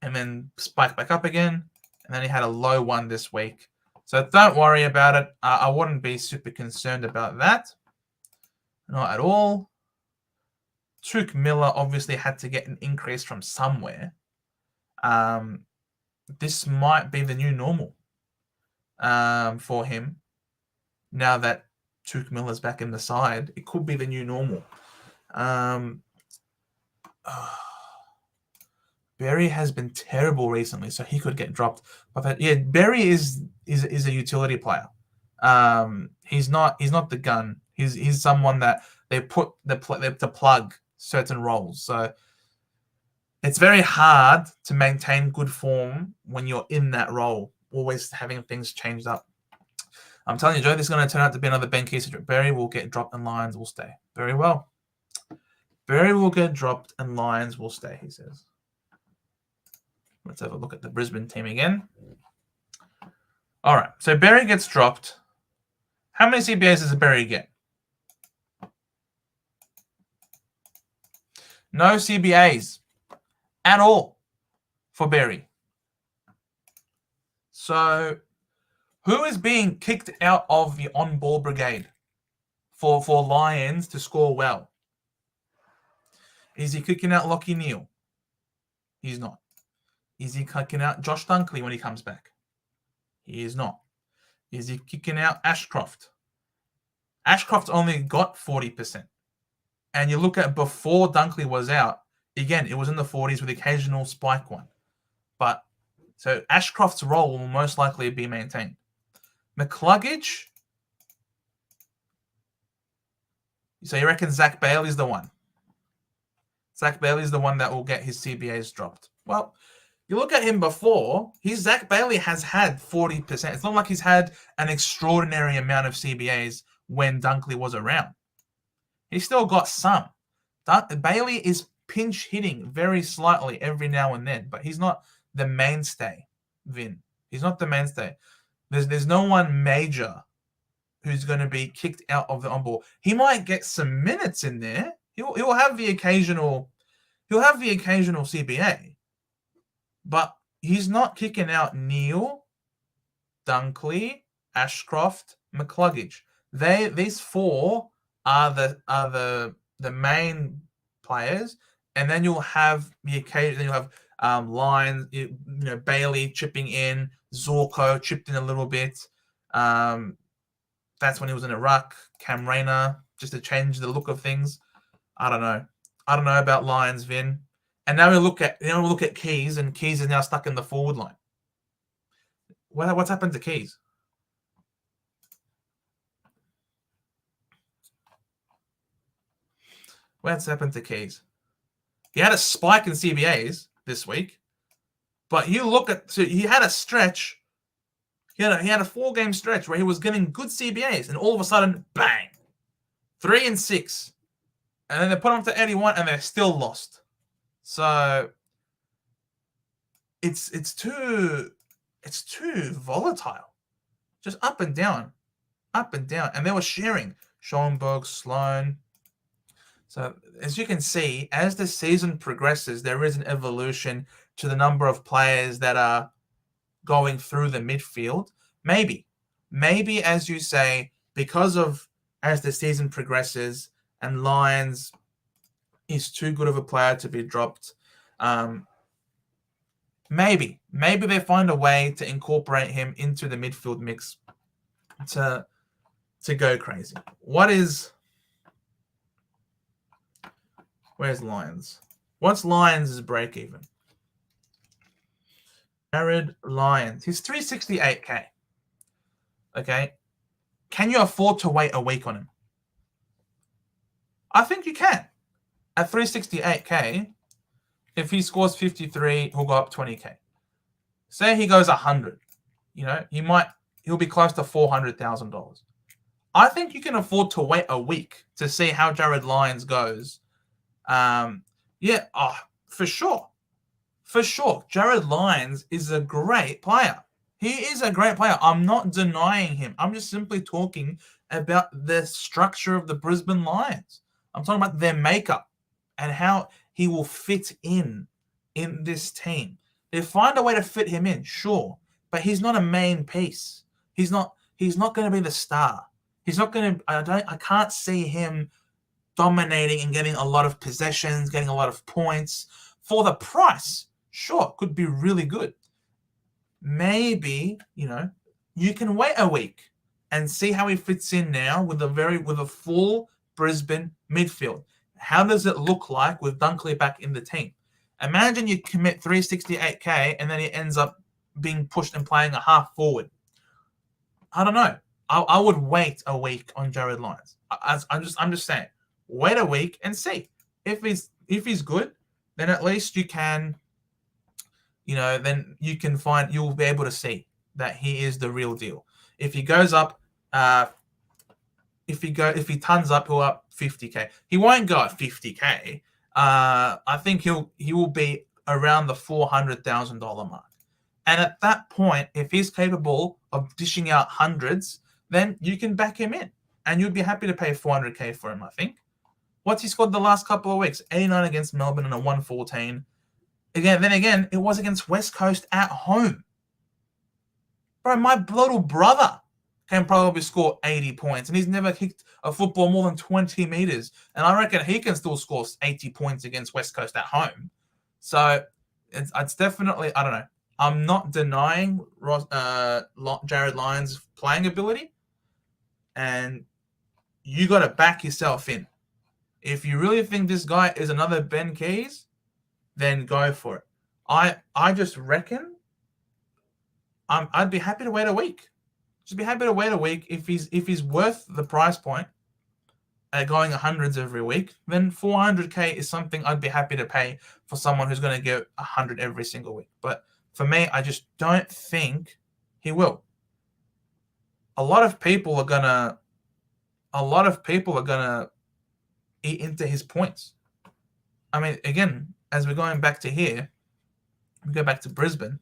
and then spiked back up again, and then he had a low one this week. So don't worry about it. I wouldn't be super concerned about that. Not at all. Touk Miller obviously had to get an increase from somewhere. This might be the new normal for him. Now that Touk Miller's back in the side, it could be the new normal. Berry has been terrible recently, so he could get dropped. But yeah, Berry is a utility player. He's not the gun. He's someone that they put to plug certain roles. So it's very hard to maintain good form when you're in that role, always having things changed up. I'm telling you, Joe, this is going to turn out to be another Ben Keeser. Berry will get dropped and Lions will stay. Very well. Berry will get dropped and Lions will stay, he says. Let's have a look at the Brisbane team again. All right, so Berry gets dropped. How many CBAs does Berry get? No CBAs at all for Berry. So who is being kicked out of the on-ball brigade for Lions to score well? Is he kicking out Lachie Neale? He's not. Is he kicking out Josh Dunkley when he comes back? He is not. Is he kicking out Ashcroft? Ashcroft only got 40%. And you look at before Dunkley was out, again, it was in the 40s with occasional spike one. But so Ashcroft's role will most likely be maintained. McCluggage. So you reckon Zach Bailey's the one? Zach Bailey's the one that will get his CBAs dropped. Well, you look at him before, Zach Bailey has had 40%. It's not like he's had an extraordinary amount of CBAs when Dunkley was around. He's still got some. Bailey is pinch hitting very slightly every now and then, but he's not the mainstay, Vin. He's not the mainstay. There's no one major who's going to be kicked out of the on-ball. He might get some minutes in there. He'll have the occasional CBA, but he's not kicking out Neale, Dunkley, Ashcroft, McCluggage. These four are the main players, and then you'll have the occasion. You'll have Lyons, Bailey chipping in, Zorko chipped in a little bit. That's when he was in a ruck. Cam Rayner, just to change the look of things. I don't know about Lions, Vin. And now we look at Keys, and Keys is now stuck in the forward line. What's happened to Keys? What's happened to Keys? He had a spike in CBAs this week, but you look at he had a stretch. He had a 4-game stretch where he was getting good CBAs, and all of a sudden, bang, 3 and 6, and then they put him to 81, and they're still lost. So it's too volatile, just up and down, and they were sharing Schoenberg, Sloan. So as you can see, as the season progresses, there is an evolution to the number of players that are going through the midfield. Maybe as you say, because of as the season progresses and Lions is too good of a player to be dropped, maybe they find a way to incorporate him into the midfield mix to go crazy. What is Where's Lions? What's Lions' break even? Jared Lyons. He's 368K. Okay. Can you afford to wait a week on him? I think you can. At 368K, if he scores 53, he'll go up 20K. Say he goes 100. He'll be close to $400,000. I think you can afford to wait a week to see how Jared Lyons goes. For sure. For sure. Jared Lyons is a great player. He is a great player. I'm not denying him. I'm just simply talking about the structure of the Brisbane Lions. I'm talking about their makeup and how he will fit in this team. They find a way to fit him in, sure, but he's not a main piece. He's not going to be the star. He's not going to. I can't see him dominating and getting a lot of possessions, getting a lot of points for the price. Sure, could be really good. Maybe you can wait a week and see how he fits in now with a full Brisbane midfield. How does it look like with Dunkley back in the team? Imagine you commit 368K and then he ends up being pushed and playing a half forward. I don't know. I would wait a week on Jared Lyons. I'm just saying, wait a week and see if he's good. Then at least you can, then you can you'll be able to see that he is the real deal. If he goes up, if he tons up, he'll up 50K. He won't go at 50K. I think he will be around the $400,000 mark. And at that point, if he's capable of dishing out hundreds, then you can back him in. And you'd be happy to pay 400K for him, I think. What's he scored the last couple of weeks? 89 against Melbourne and a 114. Again, it was against West Coast at home. Bro, my little brother can probably score 80 points, and he's never kicked a football more than 20 meters. And I reckon he can still score 80 points against West Coast at home. So it's definitely, I don't know. I'm not denying Jared Lyons' playing ability, and you got to back yourself in. If you really think this guy is another Ben Keys, then go for it. I just reckon I'd be happy to wait a week. Just be happy to wait a week if he's worth the price point. Going hundreds every week, then 400K is something I'd be happy to pay for someone who's going to get 100 every single week. But for me, I just don't think he will. A lot of people are gonna eat into his points. I mean, again, as we're going back to here, we go back to Brisbane.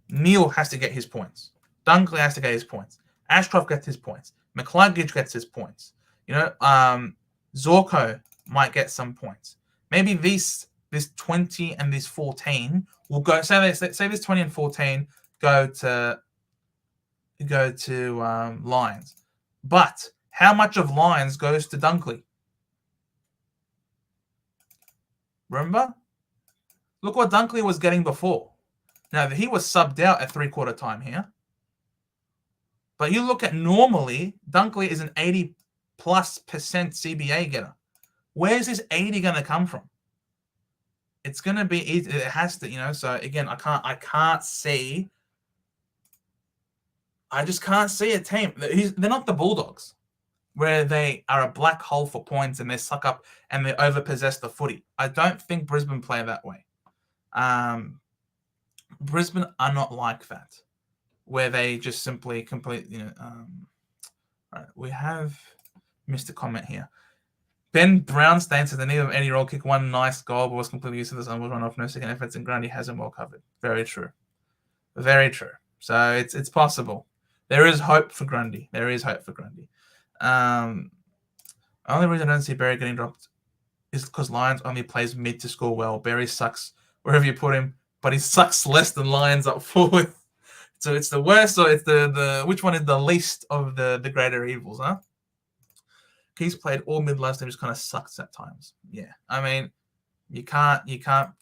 Neil has to get his points. Dunkley has to get his points. Ashcroft gets his points. McCluggage gets his points. Zorko might get some points. Maybe this 20 and this 14 will go. Say this 20 and 14 go to Lions. But how much of Lions goes to Dunkley? Remember? Look what Dunkley was getting before. Now, he was subbed out at 3/4 time here. But you look at normally, Dunkley is an 80+% CBA getter. Where's this 80 going to come from? It's going to be, it has to, so again, I just can't see a team. They're not the Bulldogs, where they are a black hole for points and they suck up and they overpossess the footy. I don't think Brisbane play that way. Brisbane are not like that, where they just simply complete, right, we have missed a comment here. Ben Brownstein says the need of Eddie Roll kick one nice goal, but was completely useless and was run off no second efforts, and Grundy has him well covered. Very true. Very true. So it's possible. There is hope for Grundy. Only reason I don't see Berry getting dropped is because Lions only plays mid to score well. Berry sucks wherever you put him, but he sucks less than Lions up forward. So it's the worst, or it's the which one is the least of the greater evils, huh? He's played all mid last time, just kind of sucks at times. Yeah, I mean, you can't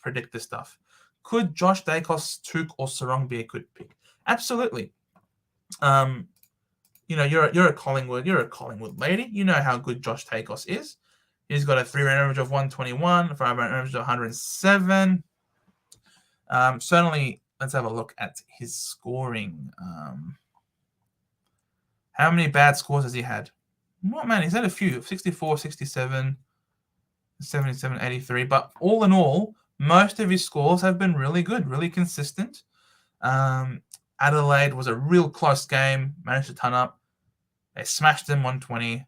predict this stuff. Could Josh Dacos, Took, or Sarong be a good pick? Absolutely. you're a Collingwood lady. You know how good Josh Takos is. He's got a 3-round average of 121, a 5-round average of 107. Certainly, let's have a look at his scoring. How many bad scores has he had? Not many. He's had a few. 64, 67, 77, 83. But all in all, most of his scores have been really good, really consistent. Adelaide was a real close game. Managed to ton up. They smashed them 120.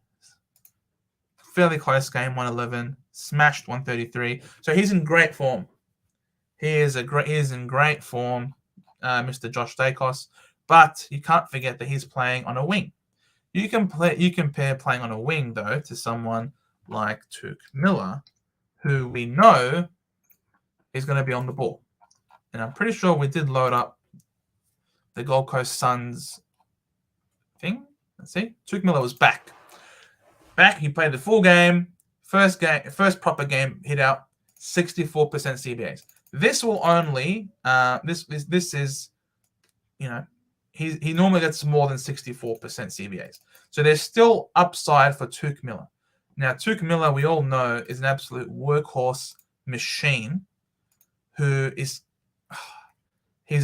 Fairly close game, 111. Smashed 133. So he's in great form. He is in great form, Mr. Josh Dacos. But you can't forget that he's playing on a wing. You compare playing on a wing though to someone like Tuke Miller, who we know is going to be on the ball. And I'm pretty sure we did load up the Gold Coast Suns thing. Let's see. Tuke Miller was back. He played the full game. First proper game, hit out 64% CBAs. This will only this is, he normally gets more than 64% CBAs. So there's still upside for Tuke Miller. Now, Tuke Miller, we all know, is an absolute workhorse machine he's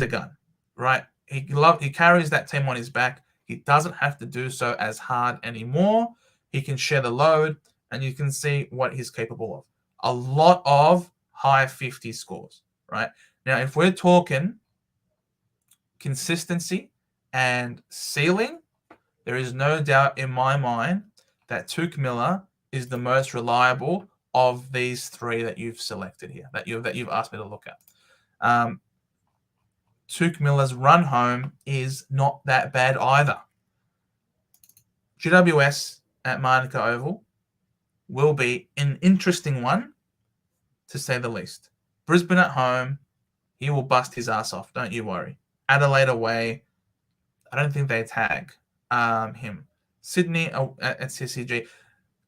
a gun, right? He carries that team on his back. He doesn't have to do so as hard anymore. He can share the load, and you can see what he's capable of. A lot of high 50 scores, right? Now, if we're talking consistency and ceiling, there is no doubt in my mind that Tuke Miller is the most reliable of these three that you've selected here, that you've asked me to look at. Tuke Miller's run home is not that bad either. GWS at Manuka Oval will be an interesting one, to say the least. Brisbane at home, he will bust his ass off, don't you worry. Adelaide away, I don't think they tag him. Sydney at CCG,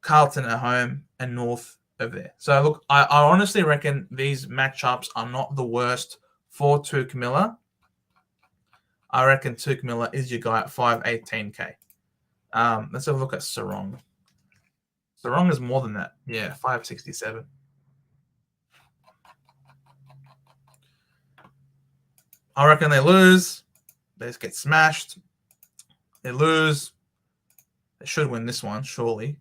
Carlton at home, and North over there. So look, I honestly reckon these matchups are not the worst for Tuke Miller. I reckon Tuke Miller is your guy at 518k. Let's have a look at Sarong. Sarong is more than that. Yeah, 567. I reckon they lose. They just get smashed. They lose. They should win this one, surely.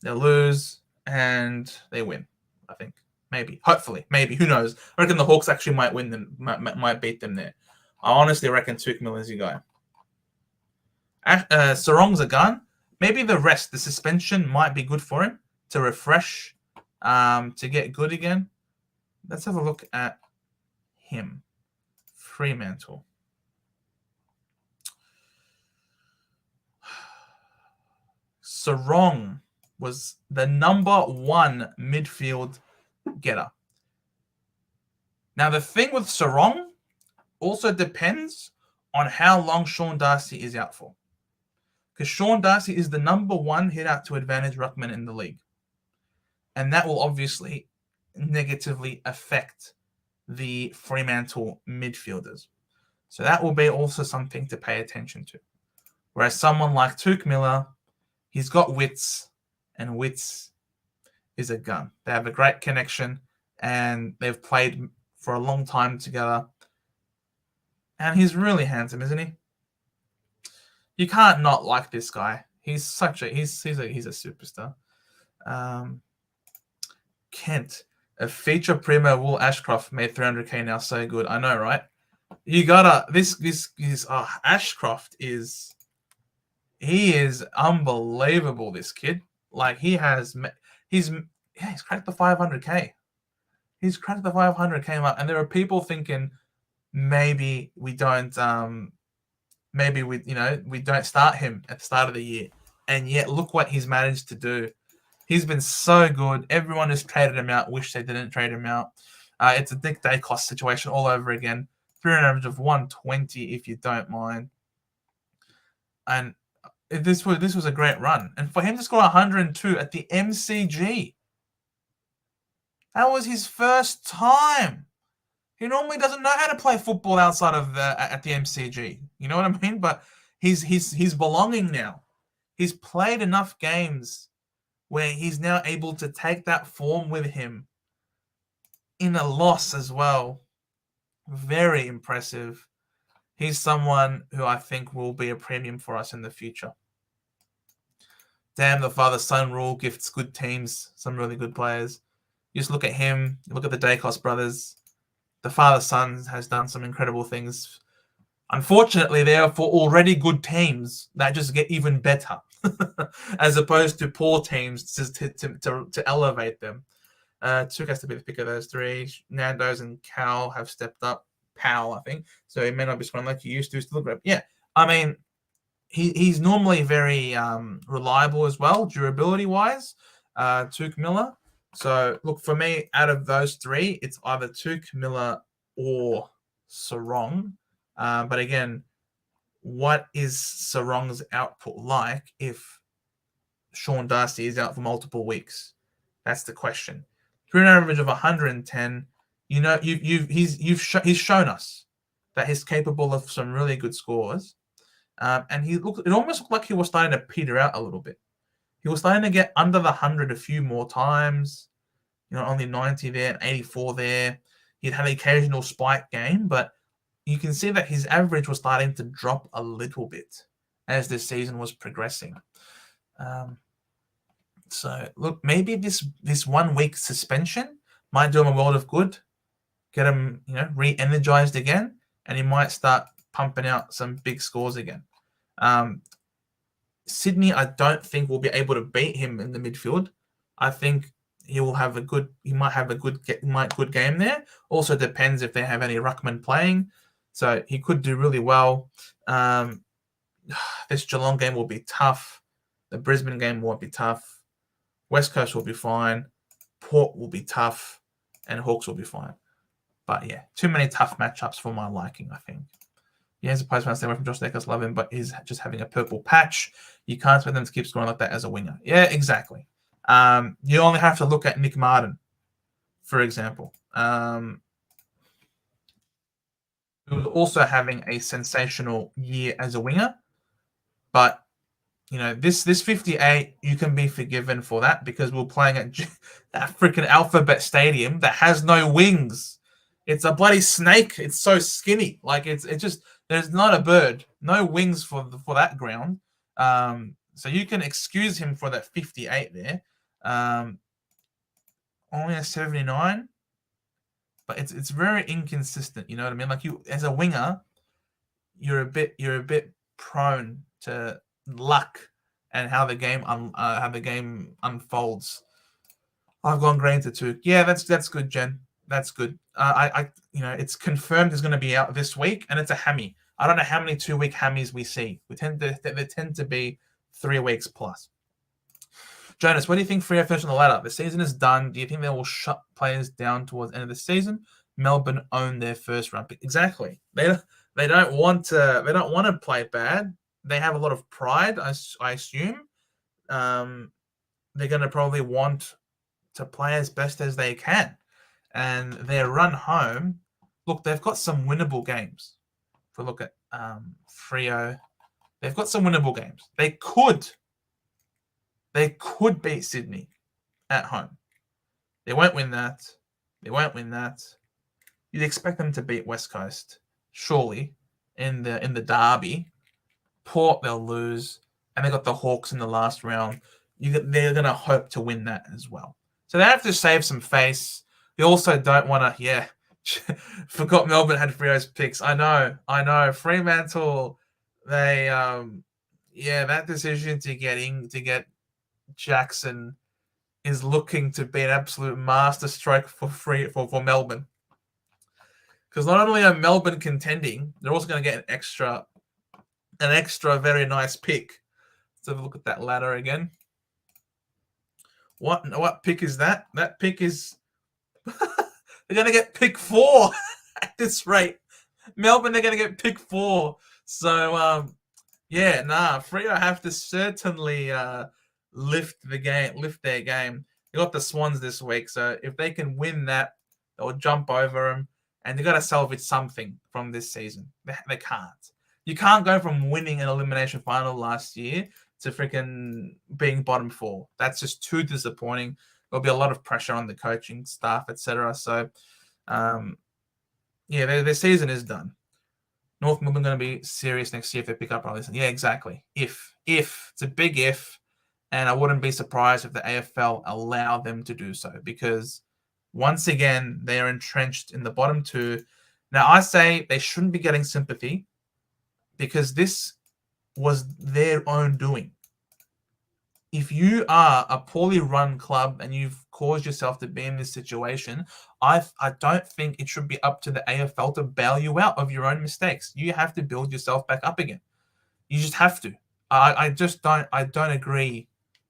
They lose and they win, I think. Maybe. Hopefully. Maybe. Who knows? I reckon the Hawks actually might win them, might beat them there. I honestly reckon Tuke Miller is your guy. Sarong's a gun. Maybe the suspension might be good for him to refresh, to get good again. Let's have a look at him. Fremantle. Sarong was the number one midfield getter. Now, the thing with Sarong also depends on how long Sean Darcy is out for. Because Sean Darcy is the number one hit out to advantage ruckman in the league. And that will obviously negatively affect the Fremantle midfielders. So that will be also something to pay attention to. Whereas someone like Tuke Miller, he's got wits, and wits is a gun. They have a great connection, and they've played for a long time together. And he's really handsome, isn't he? You can't not like this guy. He's a superstar. Kent, a feature primo Will Ashcroft made 300k now. So good. I know, right? You gotta Ashcroft is unbelievable. This kid, like he's cracked the 500k. He's cracked the 500k mark, and there are people thinking maybe we don't start him at the start of the year, and yet look what he's managed to do. He's been so good. Everyone has traded him out. Wish they didn't trade him out. It's a Nick Dacos situation all over again. 300 average of 120, if you don't mind. And this was a great run. And for him to score 102 at the MCG, that was his first time. He normally doesn't know how to play football outside of at the MCG. You know what I mean? But He's belonging now. He's played enough games where he's now able to take that form with him in a loss as well. Very impressive. He's someone who I think will be a premium for us in the future. Damn, the father-son rule gifts good teams, some really good players. You just look at him, you look at the Dacos brothers. The father-son has done some incredible things. Unfortunately, they are for already good teams that just get even better, as opposed to poor teams to elevate them. Took has to be the pick of those three. Nando's and Cal have stepped up. Powell, I think. So he may not be scoring like he used to. Still, yeah. I mean, he's normally very reliable as well, durability wise. Tuke Miller. So look, for me, out of those three, it's either Tuke Miller or Sarong. But again, what is Sarong's output like if Sean Darcy is out for multiple weeks? That's the question. Through an average of 110, he's shown us that he's capable of some really good scores. And it almost looked like he was starting to peter out a little bit. He was starting to get under the 100 a few more times. Only 90 there, 84 there. He'd had an occasional spike game, but you can see that his average was starting to drop a little bit as the season was progressing. So look, maybe this 1 week suspension might do him a world of good, get him re-energized again, and he might start pumping out some big scores again. Sydney, I don't think will be able to beat him in the midfield. I think he might have a good game there. Also depends if they have any ruckman playing, so he could do really well. This Geelong game will be tough. The Brisbane game won't be tough. West Coast will be fine. Port will be tough, and Hawks will be fine. But yeah, too many tough matchups for my liking, I think. Yeah, as a postman, stay away from Josh Deckers, love him, but he's just having a purple patch. You can't expect them to keep scoring like that as a winger. Yeah, exactly. You only have to look at Nick Martin, for example. Who was also having a sensational year as a winger. But, this 58, you can be forgiven for that because we're playing at that freaking Alphabet Stadium that has no wings. It's a bloody snake. It's so skinny. Like, it's just, there's not a bird. No wings for that ground. So you can excuse him for that 58 there. Only a 79. But it's very inconsistent, you know what I mean? Like, you as a winger, you're a bit prone to luck and how the game unfolds. I've gone green to 2. Yeah, that's good, Jen. That's good. It's confirmed it's going to be out this week, and it's a hammy. I don't know how many 2-week hammies we see. They tend to be 3 weeks plus. Jonas, what do you think Freo finish on the ladder? The season is done. Do you think they will shut players down towards the end of the season? Melbourne own their first round pick. Exactly. They don't want to play bad. They have a lot of pride, I assume. They're going to probably want to play as best as they can. And their run home, look, they've got some winnable games. If we look at Freo, they've got some winnable games. They could beat Sydney at home. They won't win that. You'd expect them to beat West Coast, surely, in the derby. Port, they'll lose. And they got the Hawks in the last round. They're going to hope to win that as well. So they have to save some face. They also don't want to, forgot Melbourne had Freo's picks. I know. Fremantle, they, that decision to get Jackson is looking to be an absolute masterstroke for Melbourne. Because not only are Melbourne contending, they're also going to get an extra very nice pick. Let's have a look at that ladder again. What pick is that? That pick is they're going to get pick 4 at this rate. Melbourne, they're going to get pick 4. So Freo have to certainly lift their game. They got the Swans this week, so if they can win that, they'll jump over them, and they got to salvage something from this season. They can't. You can't go from winning an elimination final last year to freaking being bottom 4. That's just too disappointing. There'll be a lot of pressure on the coaching staff, etc. So, their season is done. North Melbourne going to be serious next year if they pick up Riley. Yeah, exactly. If it's a big if, and I wouldn't be surprised if the AFL allow them to do so, because once again they are entrenched in the bottom 2. Now I say they shouldn't be getting sympathy because this was their own doing. If you are a poorly run club and you've caused yourself to be in this situation, I don't think it should be up to the AFL to bail you out of your own mistakes. You have to build yourself back up again. You just have to. I don't agree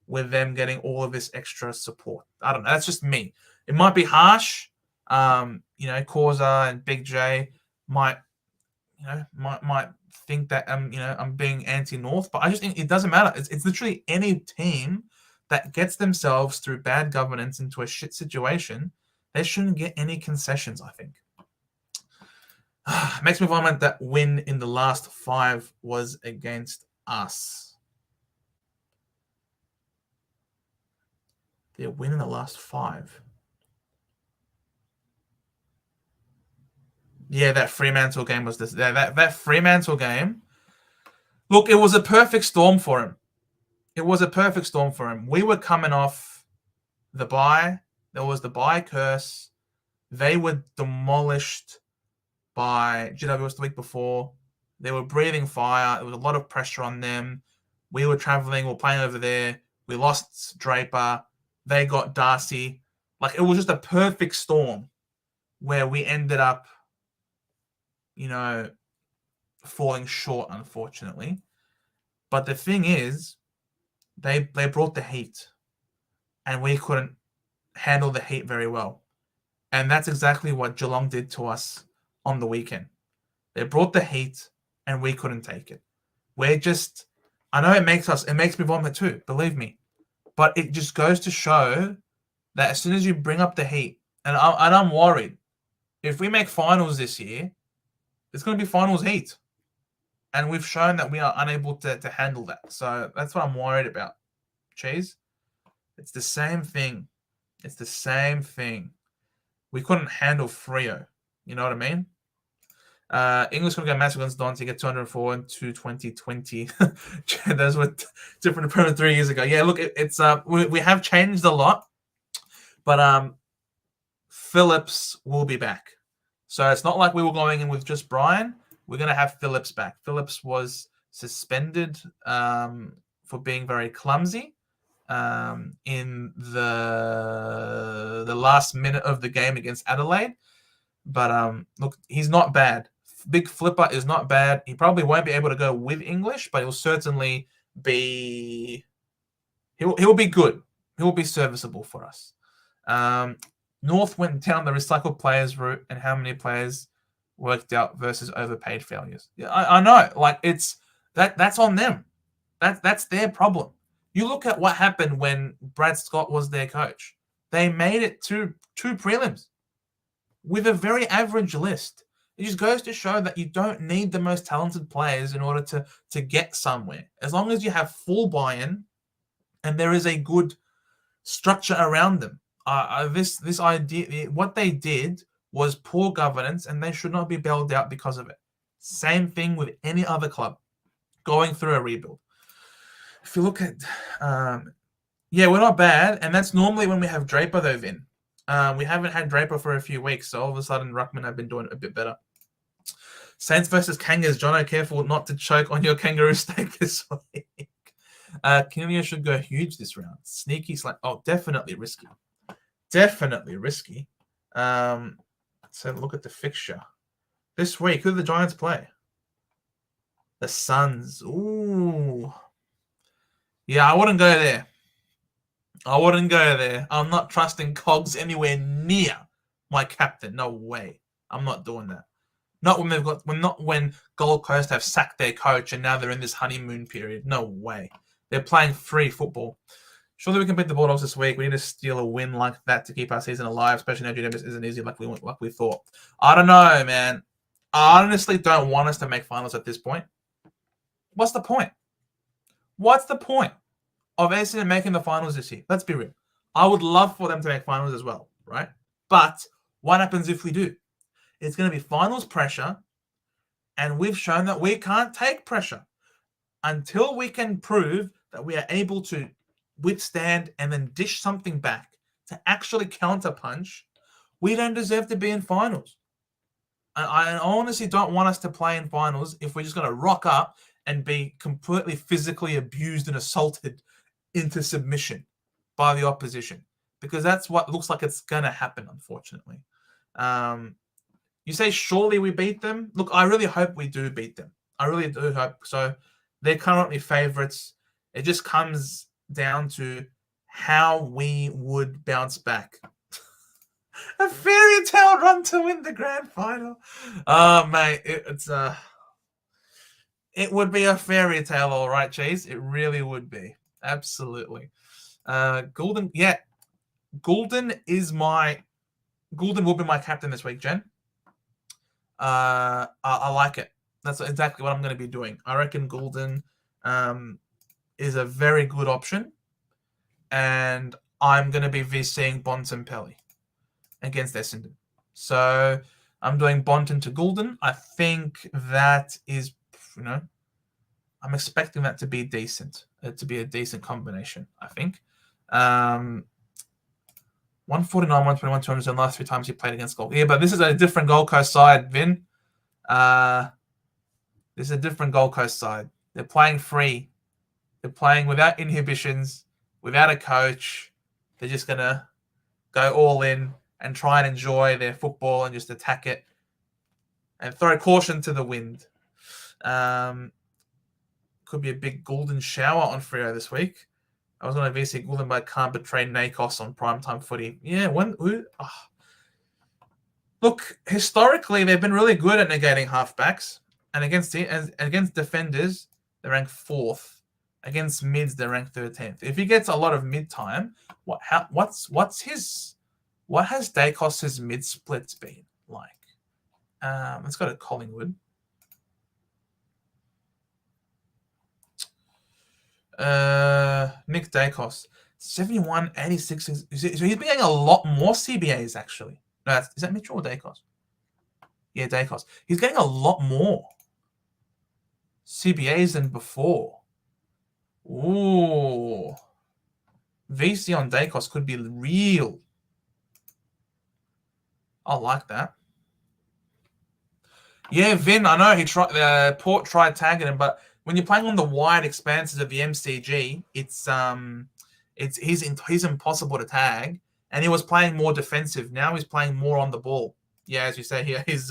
with them getting all of this extra support. I don't know. That's just me. It might be harsh. Causa and Big J might think that I'm being anti-North, but I just think it doesn't matter. It's literally any team that gets themselves through bad governance into a shit situation, they shouldn't get any concessions, I think. Makes me vomit that win in the last 5 was against us. Their win in the last 5. Yeah, that Fremantle game was this. That Fremantle game. Look, it was a perfect storm for him. We were coming off the bye. There was the bye curse. They were demolished by GWS the week before. They were breathing fire. There was a lot of pressure on them. We were traveling. We were playing over there. We lost Draper. They got Darcy. Like, it was just a perfect storm where we ended up, falling short, unfortunately. But the thing is, they brought the heat, and we couldn't handle the heat very well. And that's exactly what Geelong did to us on the weekend. They brought the heat, and we couldn't take it. I know it makes me vomit too, believe me. But it just goes to show that as soon as you bring up the heat, and I'm worried, if we make finals this year, it's going to be finals heat. And we've shown that we are unable to handle that. So that's what I'm worried about. Cheese. It's the same thing. We couldn't handle Freo. You know what I mean? English going to go massive against Don to get 204 and 2020. Those were different opponents 3 years ago. Yeah, look, we have changed a lot. But Phillips will be back. So it's not like we were going in with just Brian. We're going to have Phillips back. Phillips was suspended for being very clumsy in the last minute of the game against Adelaide. But look, he's not bad. Big Flipper is not bad. He probably won't be able to go with English, but he'll certainly be... He'll be good. He'll be serviceable for us. North went down the recycled players route, and how many players worked out versus overpaid failures. Yeah, I know. Like, that's on them. That's their problem. You look at what happened when Brad Scott was their coach. They made it to 2 prelims with a very average list. It just goes to show that you don't need the most talented players in order to get somewhere. As long as you have full buy-in and there is a good structure around them. This idea, what they did was poor governance, and they should not be bailed out because of it. Same thing with any other club going through a rebuild. If you look at, we're not bad, and that's normally when we have Draper though. Vin, we haven't had Draper for a few weeks, so all of a sudden Ruckman have been doing a bit better. Saints versus Kangas. Jono, careful not to choke on your kangaroo steak this week. Kinnear should go huge this round. Sneaky, definitely risky. So look at the fixture. This week, who do the Giants play? The Suns. Ooh. Yeah, I wouldn't go there. I'm not trusting Cogs anywhere near my captain. No way. I'm not doing that. Not when Gold Coast have sacked their coach and now they're in this honeymoon period. No way. They're playing free football. Surely we can beat the Bulldogs this week. We need to steal a win like that to keep our season alive, especially now GWS isn't easy like we thought. I don't know, man. I honestly don't want us to make finals at this point. What's the point? What's the point of Essendon making the finals this year? Let's be real. I would love for them to make finals as well, right? But what happens if we do? It's going to be finals pressure, and we've shown that we can't take pressure. Until we can prove that we are able to withstand and then dish something back to actually counterpunch, we don't deserve to be in finals. And I honestly don't want us to play in finals if we're just going to rock up and be completely physically abused and assaulted into submission by the opposition, because that's what looks like it's going to happen, unfortunately. You say surely we beat them. Look, I really hope we do beat them. I really do hope so. They're currently favourites. It just comes down to how we would bounce back. A fairy tale run to win the grand final. Oh, mate, it would be a fairy tale, all right, Chase. It really would be. Absolutely. Goulden, yeah. Goulden will be my captain this week, Jen. I like it. That's exactly what I'm going to be doing. I reckon Goulden is a very good option, and I'm going to be VCing Bontempelli against Essendon. So I'm doing Bonton to Goulden. I think that is, I'm expecting that to be decent, to be a decent combination, I think. 149, 121, 200 the last 3 times he played against Gold. Yeah, but this is a different Gold Coast side, Vin. This is a different Gold Coast side. They're playing free. They're playing without inhibitions, without a coach. They're just going to go all in and try and enjoy their football and just attack it and throw caution to the wind. Could be a big golden shower on Freo this week. I was going to VC Goulden, but I can't betray Nakos on primetime footy. Yeah, Look, historically, they've been really good at negating halfbacks. And against defenders, they rank 4th. Against mids, they rank 13th. If he gets a lot of mid time, what has Dacos's mid splits been like? Let's go to Collingwood. Nick Dacos, 71, 86. So he's been getting a lot more CBAs actually. No, is that Mitchell or Dacos? Yeah, Dacos. He's getting a lot more CBAs than before. Ooh. VC on Dacos could be real. I like that. Yeah, Vin, I know he tried. Port tried tagging him, but when you're playing on the wide expanses of the MCG, he's impossible to tag. And he was playing more defensive. Now he's playing more on the ball. Yeah, as you say here, he's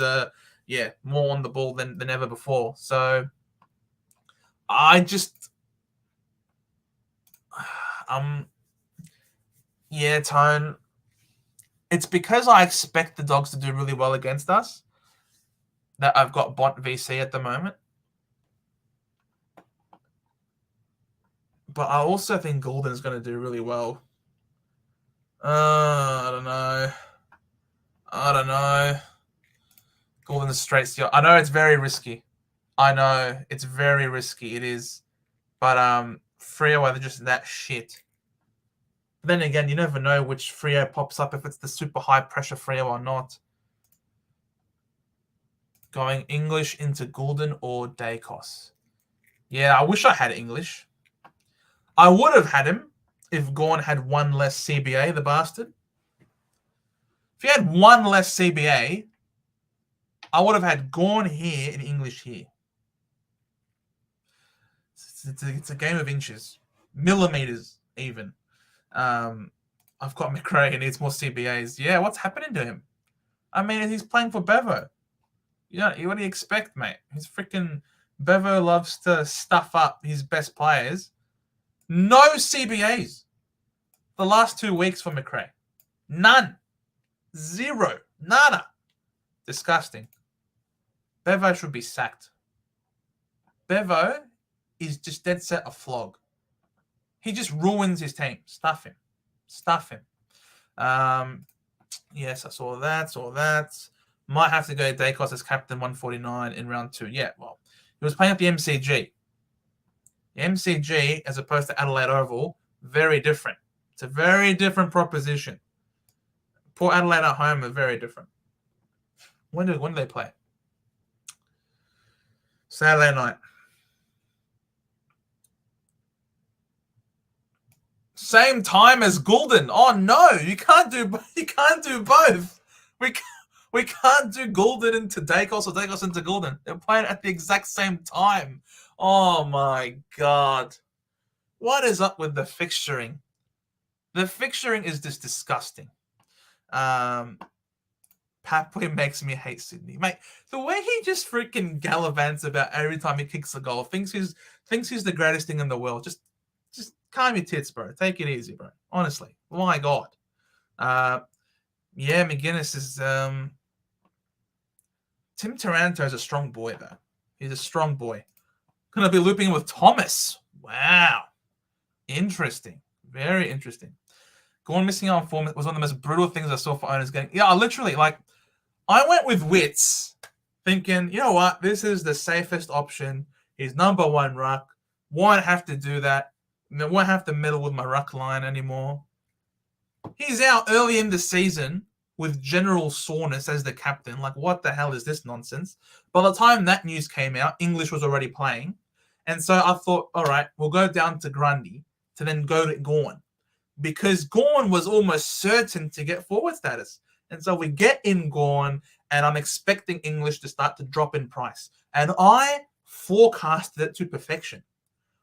more on the ball than ever before. So Tone. It's because I expect the Dogs to do really well against us that I've got Bont VC at the moment. But I also think Goulden is going to do really well. I don't know. Goulden's straight steal. I know it's very risky. I know it's very risky. It is. But Freo are just that shit. But then again, you never know which Freo pops up, if it's the super high pressure Freo or not. Going English into Goulden or Dacos. Yeah, I wish I had English. I would have had him if Gawn had 1 less CBA, the bastard. If he had 1 less CBA, I would have had Gawn here and English here. It's a game of inches. Millimeters, even. I've got McRae and needs more CBAs. Yeah, what's happening to him? I mean, he's playing for Bevo. What do you expect, mate? He's freaking... Bevo loves to stuff up his best players. No CBAs. The last 2 weeks for McRae. None. 0. Nada. Disgusting. Bevo should be sacked. Bevo is just dead set a flog. He just ruins his team. Stuff him. Yes, I saw that. Might have to go Dacos as captain 149 in round 2. Yeah, well, he was playing at the MCG. MCG, as opposed to Adelaide Oval, very different. It's a very different proposition. Port Adelaide at home are very different. When do they play? Saturday night. Same time as Goulden. Oh no, you can't do both. We can't do Goulden into Dacos or Dacos into Goulden. They're playing at the exact same time. Oh my god. What is up with the fixturing? The fixturing is just disgusting. Papui makes me hate Sydney. Mate, the way he just freaking gallivants about every time he kicks a goal, thinks he's the greatest thing in the world. Just calm your tits, bro. Take it easy, bro. Honestly. My God. Yeah, McGuinness is Tim Taranto is a strong boy, though. He's a strong boy. Gonna be looping with Thomas. Wow. Interesting. Very interesting. Going missing on form was one of the most brutal things I saw for owners getting. Yeah, literally, like, I went with Wits, thinking, you know what, this is the safest option. He's number one ruck. Won't have to do that. Won't have to meddle with my ruck line anymore. He's out early in the season with general soreness as the captain. Like, what the hell is this nonsense? By the time that news came out, English was already playing. And so I thought, all right, we'll go down to Grundy to then go to Gawn. Because Gawn was almost certain to get forward status. And so we get in Gawn, and I'm expecting English to start to drop in price. And I forecasted it to perfection.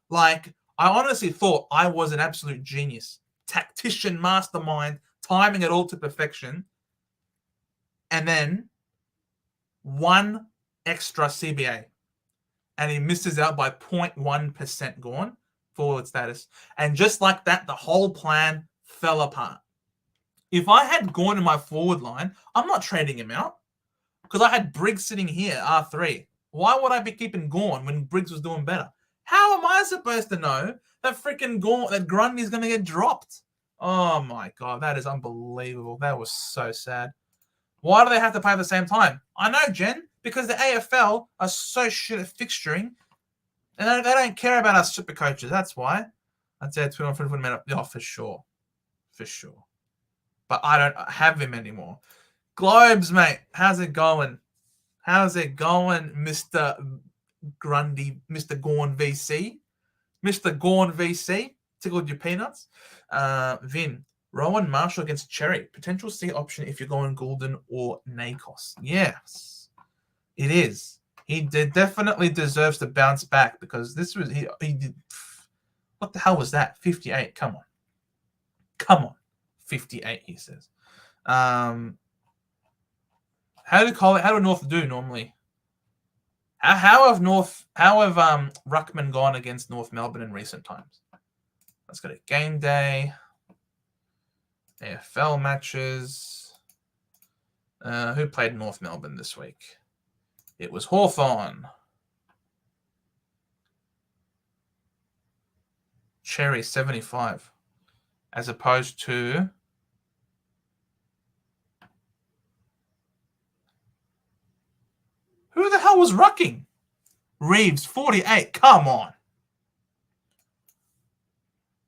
Like, I honestly thought I was an absolute genius. Tactician, mastermind, timing it all to perfection. And then one extra CBA. And he misses out by 0.1% Gawn forward status. And just like that, the whole plan fell apart. If I had Gawn in my forward line, I'm not trading him out because I had Briggs sitting here, R3. Why would I be keeping Gawn when Briggs was doing better? How am I supposed to know that freaking Gawn, that Grundy's going to get dropped? Oh my God, that is unbelievable. That was so sad. Why do they have to play at the same time? I know, Jen, because the AFL are so shit at fixturing. And they don't care about us super coaches. That's why. I'd say 250 minutes. Oh, for sure. For sure. But I don't have him anymore. Globes, mate. How's it going? How's it going, Mr. Grundy, Mr. Gawn VC? Mr. Gawn VC? Tickled your peanuts? Vin. Rowan Marshall against Cherry. Potential C option if you're going Goulden or Nakos. Yes, it is. He definitely deserves to bounce back because this was he did. What the hell was that? 58. Come on, 58. He says. How do North do normally? How have Ruckman gone against North Melbourne in recent times? Let's go to game day. AFL matches. Who played North Melbourne this week? It was Hawthorn. Cherry 75. As opposed to who the hell was rucking? Reeves 48. Come on.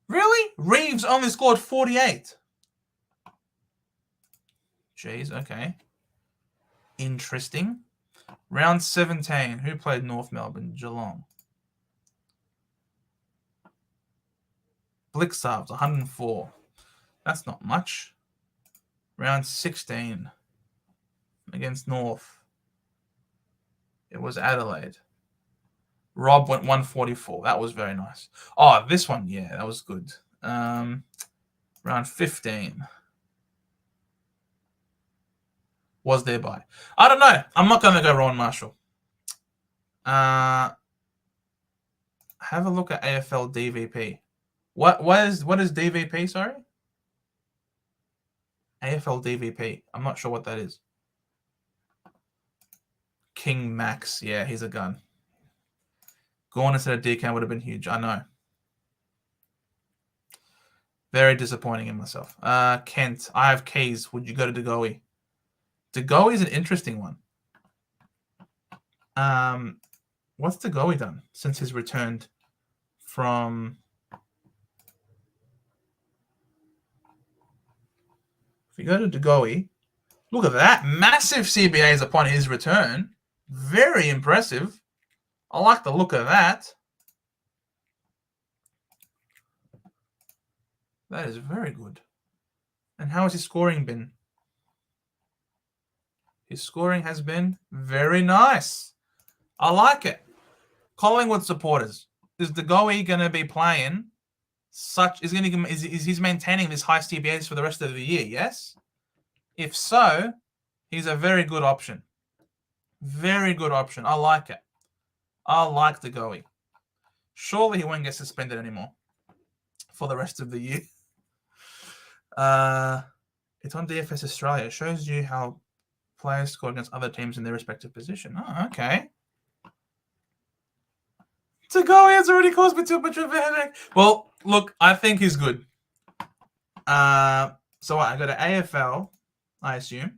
Really? Reeves only scored 48. Jeez, okay. Interesting. Round 17. Who played North Melbourne? Geelong. Blixarves, 104. That's not much. Round 16. Against North. It was Adelaide. Rob went 144. That was very nice. Oh, this one, yeah, that was good. Round 15. Was there by? I don't know. I'm not going to go Rowan Marshall. Have a look at AFL DVP. What is DVP, sorry? AFL DVP. I'm not sure what that is. King Max. Yeah, he's a gun. Gawn instead of DK would have been huge. I know. Very disappointing in myself. Kent. I have keys. Would you go to Degoe? Degoe is an interesting one. What's Degoe done since he's returned from... If you go to Degoe, look at that. Massive CBAs upon his return. Very impressive. I like the look of that. That is very good. And how has his scoring been? His scoring has been very nice. I like it. Collingwood supporters, is Degoe going to be playing such? Is he's maintaining this high CBAs for the rest of the year? Yes. If so, he's a very good option. Very good option. I like it. I like Degoe. Surely he won't get suspended anymore for the rest of the year. It's on DFS Australia. It shows you how players score against other teams in their respective position. Oh, okay. Degoe has already caused me too much of a headache. Well, look, I think he's good. So I go to AFL, I assume.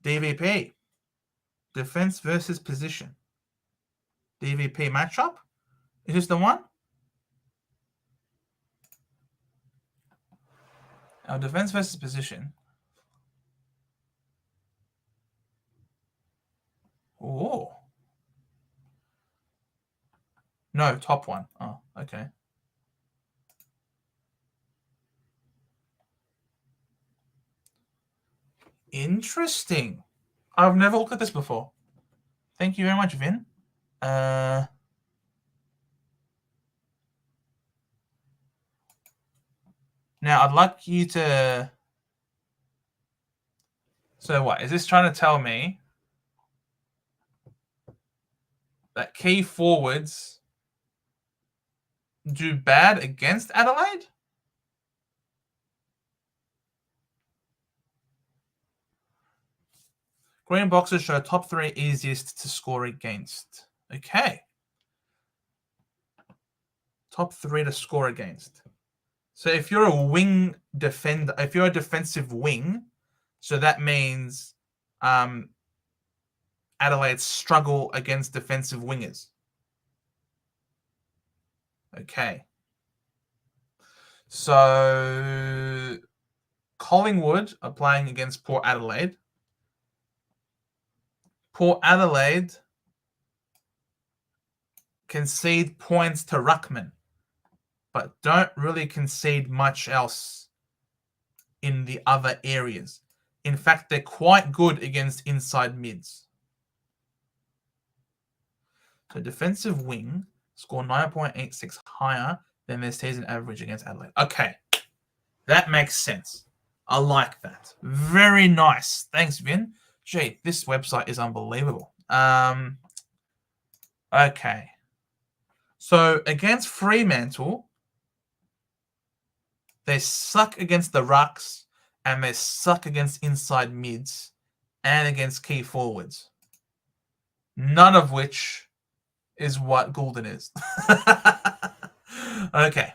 DVP. Defense versus position. DVP matchup. Is this the one? Our defense versus position. Oh. No, top one. Oh, okay. Interesting. I've never looked at this before. Thank you very much, Vin. Now, I'd like you to... So what? Is this trying to tell me that key forwards do bad against Adelaide? Green boxes show top 3 easiest to score against. Okay. Top 3 to score against. So if you're a wing defender, if you're a defensive wing, so that means Adelaide struggle against defensive wingers. Okay. So Collingwood are playing against Port Adelaide. Port Adelaide concede points to Ruckman, but don't really concede much else in the other areas. In fact, they're quite good against inside mids. So defensive wing score 9.86 higher than their season average against Adelaide. Okay, that makes sense. I like that. Very nice. Thanks, Vin. Gee, this website is unbelievable. Okay. So against Fremantle, they suck against the rucks and they suck against inside mids and against key forwards. None of which is what Goulden is. Okay.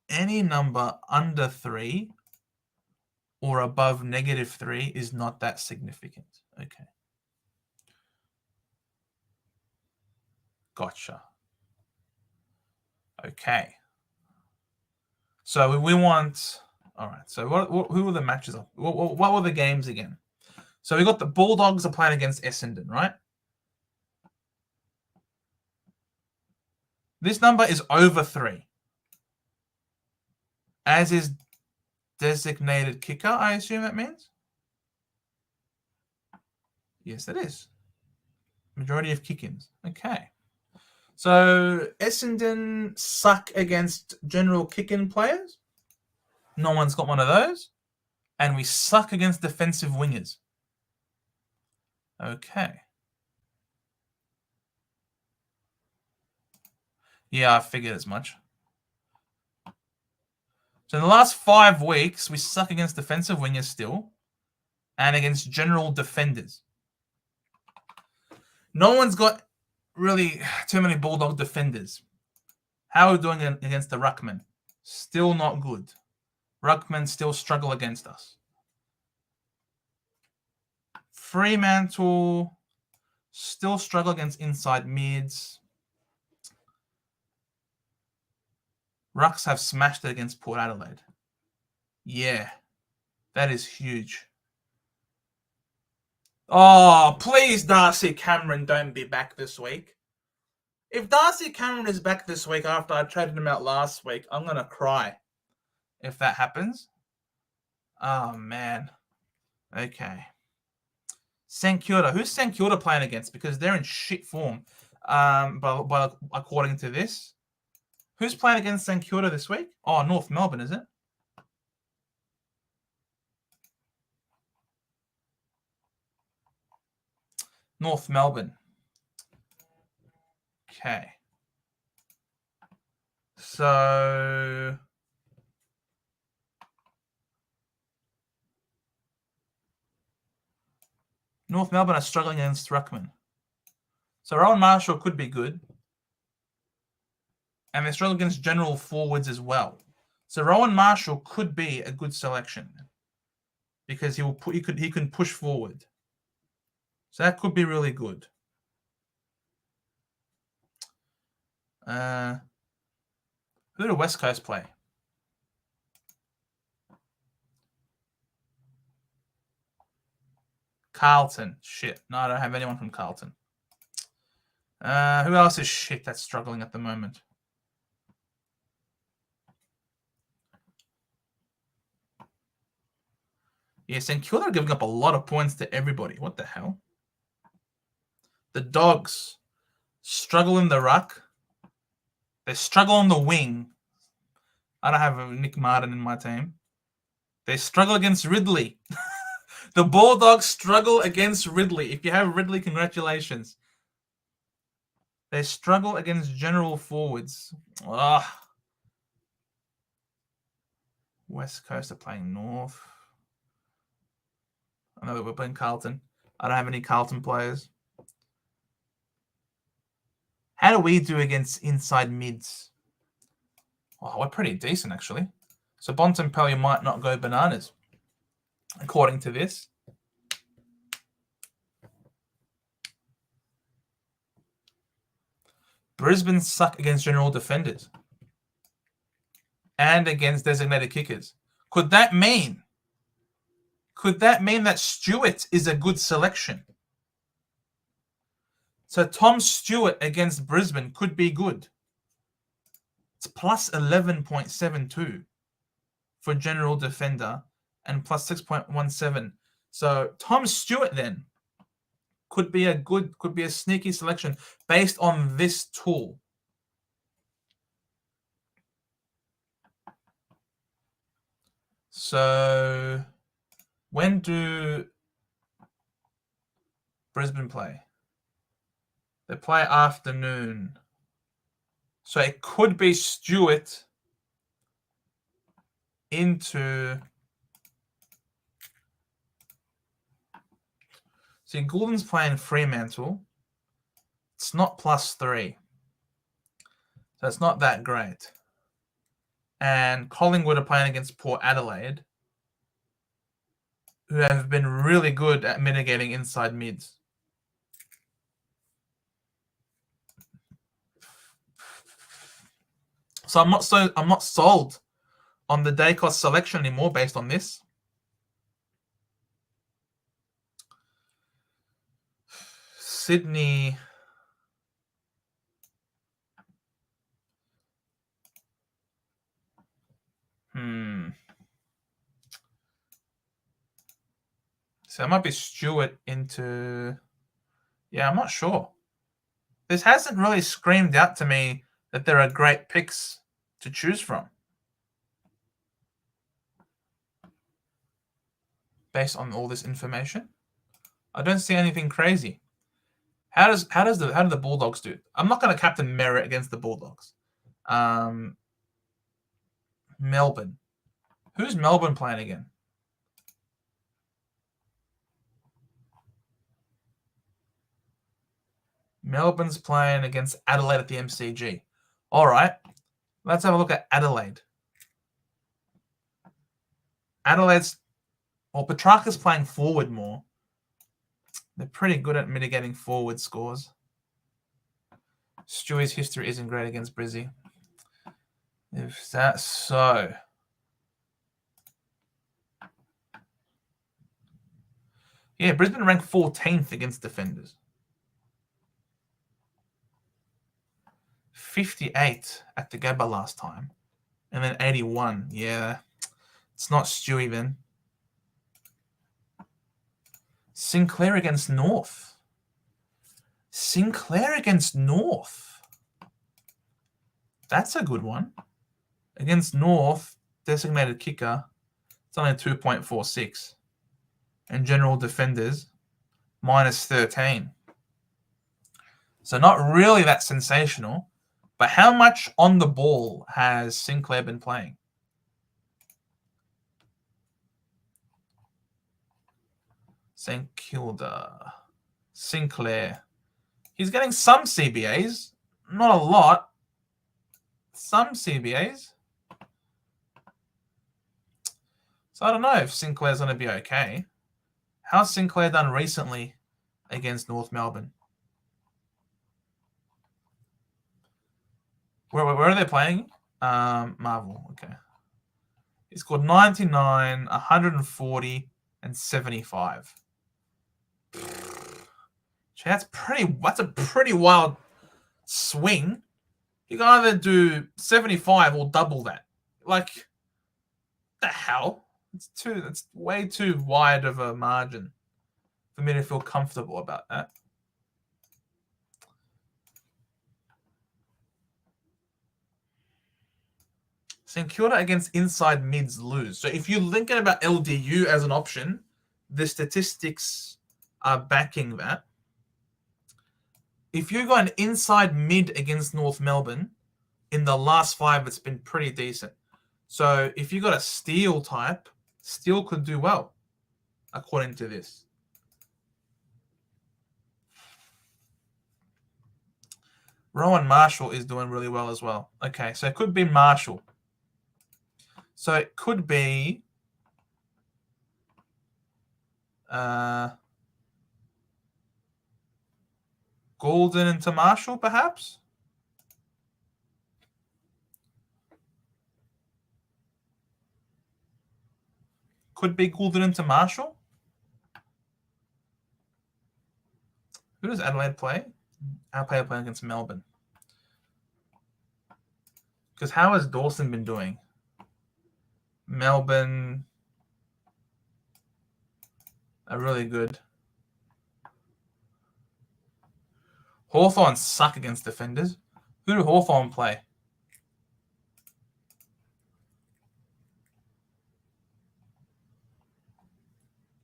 Any number under 3 or above -3 is not that significant. Okay. Gotcha. Okay. So we want... All right. So who were the matches? What were the games again? So we got the Bulldogs are playing against Essendon, right? This number is over 3. As is designated kicker, I assume that means? Yes, it is. Majority of kick-ins. Okay. So Essendon suck against general kick-in players. No one's got one of those. And we suck against defensive wingers. Okay. Yeah, I figured as much. So in the last 5 weeks, we suck against defensive wingers still and against general defenders. No one's got really too many Bulldog defenders. How are we doing against the Ruckman? Still not good. Ruckman still struggle against us. Fremantle still struggle against inside mids. Rucks have smashed it against Port Adelaide. Yeah, that is huge. Oh, please, Darcy Cameron, don't be back this week. If Darcy Cameron is back this week after I traded him out last week, I'm going to cry if that happens. Oh, man. Okay. St Kilda. Who's St Kilda playing against? Because they're in shit form. But according to this. Who's playing against St Kilda this week? Oh, North Melbourne, is it? North Melbourne. Okay. So North Melbourne are struggling against Ruckman. So Rowan Marshall could be good. And they struggle against general forwards as well. So Rowan Marshall could be a good selection because he can push forward. So that could be really good. Who do West Coast play? Carlton. Shit. No, I don't have anyone from Carlton. Who else is shit that's struggling at the moment? Yeah, St Kilda are giving up a lot of points to everybody. What the hell? The Dogs struggle in the ruck. They struggle on the wing. I don't have Nick Martin in my team. They struggle against Ridley. The Bulldogs struggle against Ridley. If you have Ridley, congratulations. They struggle against general forwards. Ugh. West Coast are playing North. I know that we're playing Carlton. I don't have any Carlton players. How do we do against inside mids? Oh, we're pretty decent, actually. So Bontempelli might not go bananas, according to this. Brisbane suck against general defenders and against designated kickers. Could that mean that Stewart is a good selection? So Tom Stewart against Brisbane could be good. It's plus 11.72 for general defender and plus 6.17. So Tom Stewart then could be a sneaky selection based on this tool. So when do Brisbane play? They play afternoon. So it could be Stewart into... See, Goulden's playing Fremantle. It's not +3. So it's not that great. And Collingwood are playing against Port Adelaide, who have been really good at mitigating inside mids. So I'm not sold on the Dacos selection anymore based on this. Sydney. So it might be Stewart into... Yeah, I'm not sure. This hasn't really screamed out to me that there are great picks to choose from based on all this information. I don't see anything crazy. How do the Bulldogs do? I'm not going to captain Merritt against the Bulldogs. Melbourne. Who's Melbourne playing again? Melbourne's playing against Adelaide at the MCG. All right. Let's have a look at Adelaide. Adelaide's... Well, Petrarca's playing forward more. They're pretty good at mitigating forward scores. Stewie's history isn't great against Brizzy. If that's so. Yeah, Brisbane ranked 14th against defenders. 58 at the Gabba last time. And then 81. Yeah, it's not Stewie then. Sinclair against North. Sinclair against North. That's a good one. Against North, designated kicker, it's only 2.46. And general defenders, minus 13. So not really that sensational. But how much on the ball has Sinclair been playing? St. Kilda. Sinclair. He's getting some CBAs. Not a lot. Some CBAs. So I don't know if Sinclair's going to be okay. How's Sinclair done recently against North Melbourne? Where are they playing? Marvel. Okay. He scored 99, 140, and 75. That's a pretty wild swing. You can either do 75 or double that. Like, the hell? It's way too wide of a margin for me to feel comfortable about that. St Kilda against inside mids lose. So if you're thinking about LDU as an option, the statistics are backing that. If you got an inside mid against North Melbourne, in the last 5, it's been pretty decent. So if you got a Steele type, Steele could do well, according to this. Rowan Marshall is doing really well as well. Okay, so it could be Marshall. So it could be Golden into Marshall, perhaps? Could be Golden into Marshall. Who does Adelaide play? Adelaide playing against Melbourne. Because how has Dawson been doing? Melbourne are really good. Hawthorn suck against defenders. Who do Hawthorn play?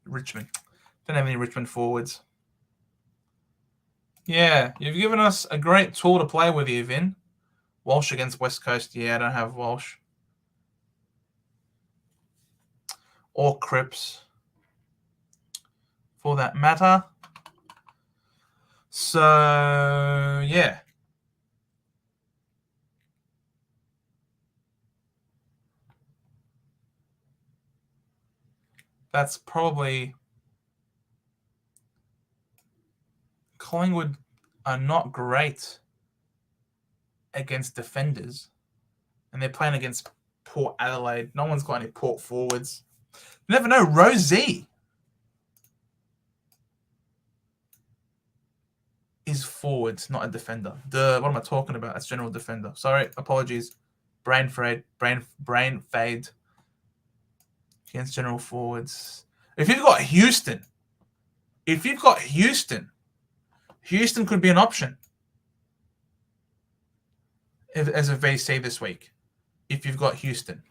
Richmond. Don't have any Richmond forwards. Yeah, you've given us a great tool to play with here, Vin. Walsh against West Coast. Yeah, I don't have Walsh. Or Cripps, for that matter. So, yeah. That's probably... Collingwood are not great against defenders. And they're playing against Port Adelaide. No one's got any Port forwards. You never know. Rosie is forwards, not a defender. What am I talking about? That's general defender. Sorry, apologies. Brain fade against general forwards. If you've got Houston, Houston could be an option as a VC this week. If you've got Houston.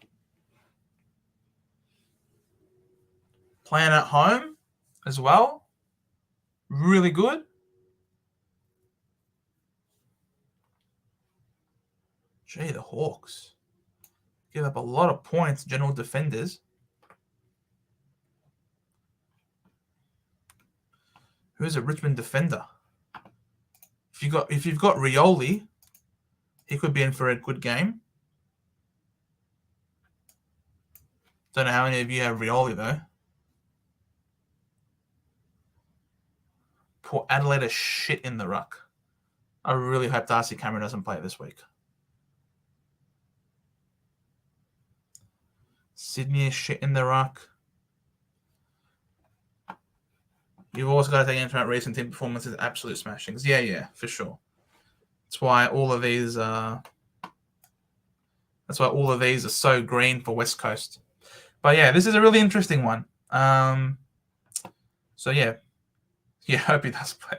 Playing at home as well. Really good. Gee, the Hawks give up a lot of points, general defenders. Who's a Richmond defender? If you've got Rioli, he could be in for a good game. Don't know how many of you have Rioli though. Port Adelaide are shit in the ruck. I really hope Darcy Cameron doesn't play this week. Sydney is shit in the ruck. You've also got to take into account recent team performances, absolute smashings. Yeah, for sure. That's why all of these are so green for West Coast. But yeah, this is a really interesting one. So yeah, I hope he does play.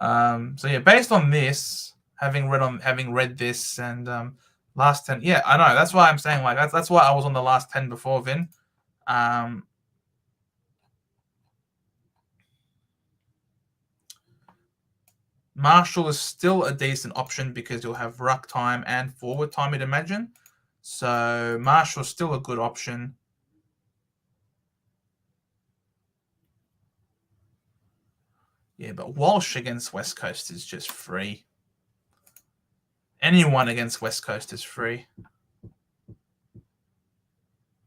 So yeah, based on this, having read this and last 10, yeah, I know. That's why I'm saying like that's why I was on the last 10 before Vin. Marshall is still a decent option because you'll have ruck time and forward time, you'd imagine. So Marshall's still a good option. Yeah, but Walsh against West Coast is just free. Anyone against West Coast is free.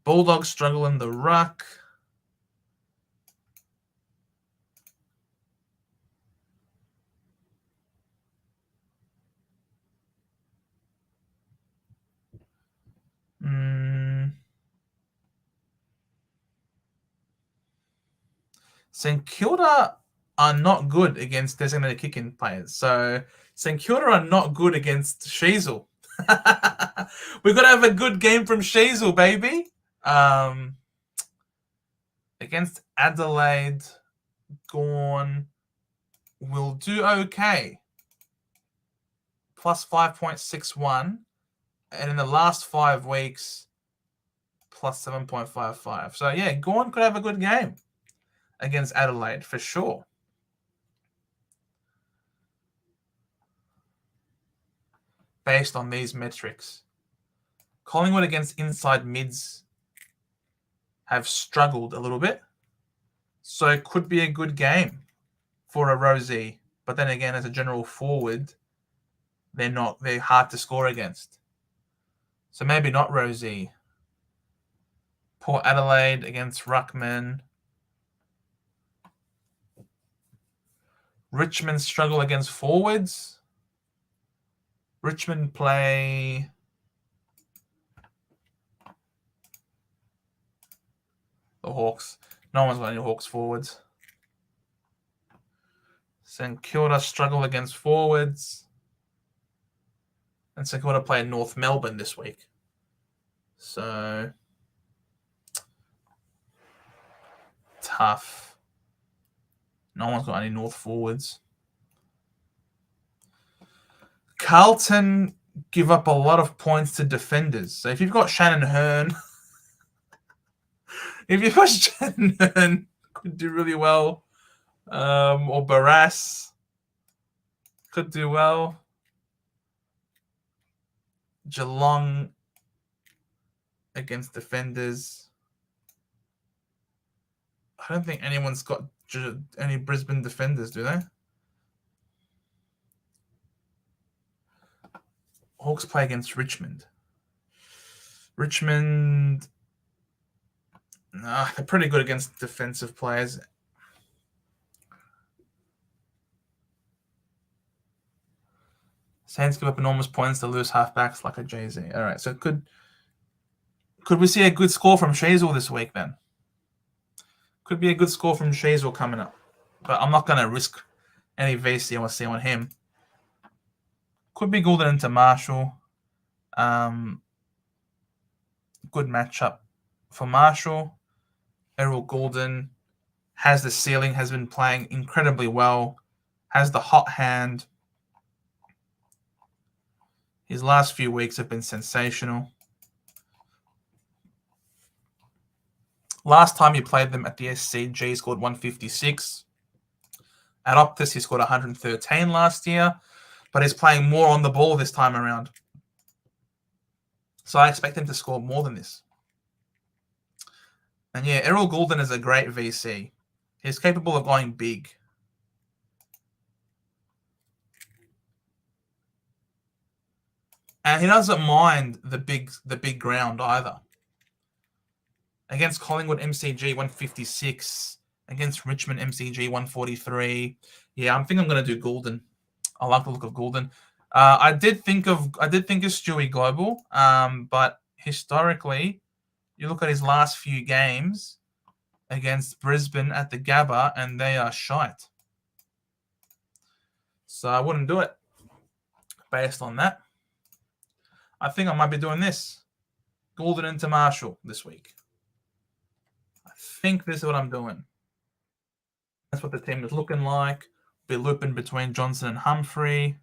Bulldogs struggle in the ruck. St Kilda are not good against designated kick-in players. So St Kilda are not good against Sheasel. We've got to have a good game from Sheasel, baby. Against Adelaide, Gawn will do okay. Plus 5.61. And in the last 5 weeks, plus 7.55. So yeah, Gawn could have a good game against Adelaide for sure. Based on these metrics. Collingwood against inside mids have struggled a little bit. So it could be a good game for a Rosie. But then again, as a general forward, they're hard to score against. So maybe not Rosie. Port Adelaide against Ruckman. Richmond struggle against forwards. Richmond play the Hawks. No one's got any Hawks forwards. St Kilda struggle against forwards. And St Kilda play North Melbourne this week. So tough. No one's got any North forwards. Carlton give up a lot of points to defenders. So if you've got Shannon Hearn, could do really well. Or Barras could do well. Geelong against defenders. I don't think anyone's got any Brisbane defenders, do they? Hawks play against Richmond. Richmond, they're pretty good against defensive players. Saints give up enormous points to lose halfbacks like a Jay-Z. All right, so could we see a good score from Sheasel this week then? Could be a good score from Sheasel coming up. But I'm not going to risk any VC I want to see on him. Could be Goulden into Marshall. Good matchup for Marshall. Errol Goulden has the ceiling, has been playing incredibly well, has the hot hand. His last few weeks have been sensational. Last time he played them at the SCG, he scored 156. At Optus, he scored 113 last year, but he's playing more on the ball this time around. So I expect him to score more than this. And yeah, Errol Goulden is a great VC. He's capable of going big. And he doesn't mind the big ground either. Against Collingwood, MCG 156. Against Richmond, MCG 143. Yeah, I think I'm going to do Goulden. I like the look of Goulden. I did think of Stewie Global, but historically, you look at his last few games against Brisbane at the Gabba, and they are shite. So I wouldn't do it based on that. I think I might be doing this. Goulden into Marshall this week. I think this is what I'm doing. That's what the team is looking like. Be looping between Johnson and Humphrey.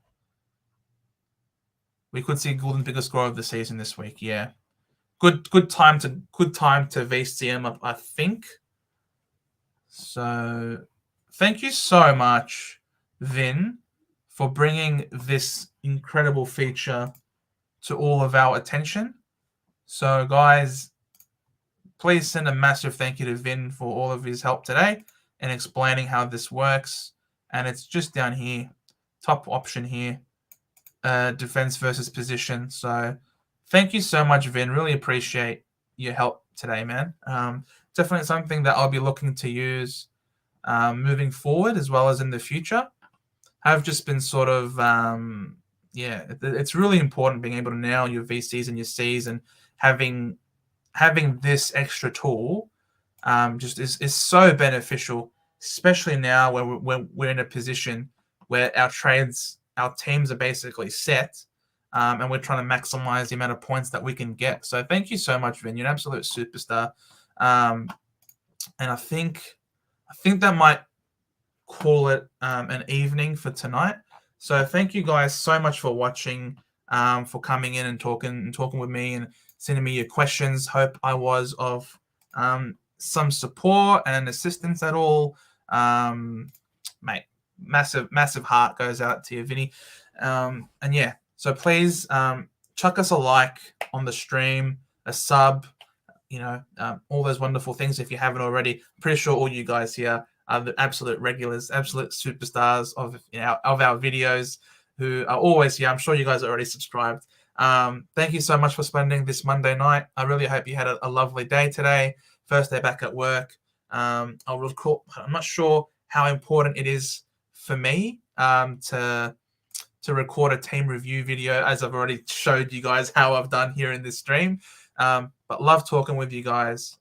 We could see Goulden biggest scorer of the season this week. Yeah, good time to VCM up, I think. So, thank you so much, Vin, for bringing this incredible feature to all of our attention. So, guys, please send a massive thank you to Vin for all of his help today and explaining how this works. And it's just down here, top option here, defense versus position. So thank you so much, Vin. Really appreciate your help today, man. Definitely something that I'll be looking to use moving forward as well as in the future. I've just been sort of, it's really important being able to nail your VCs and your Cs, and having this extra tool just is so beneficial, especially now when we're in a position where our teams are basically set, and we're trying to maximize the amount of points that we can get. So thank you so much, Vin. You're an absolute superstar. And I think that might call it an evening for tonight. So thank you guys so much for watching, for coming in and talking with me and sending me your questions. Hope I was of some support and assistance at all. Mate, massive heart goes out to you, Vinny. And yeah, so please chuck us a like on the stream, a sub, all those wonderful things if you haven't already. Pretty sure all you guys here are the absolute regulars, absolute superstars of our videos, who are always here. I'm sure you guys are already subscribed. Thank you so much for spending this Monday night. I really hope you had a lovely day today. First day back at work. I'm not sure how important it is for me to record a team review video, as I've already showed you guys how I've done here in this stream. But love talking with you guys.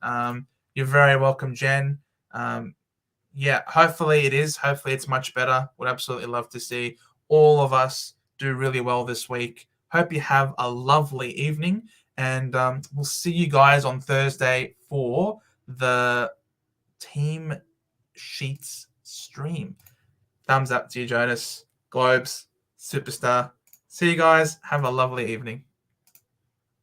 You're very welcome, Jen. Hopefully it is. Hopefully it's much better. Would absolutely love to see all of us do really well this week. Hope you have a lovely evening, and we'll see you guys on Thursday for the Team Sheets stream. Thumbs up to you, Jonas. Globes, superstar. See you guys. Have a lovely evening.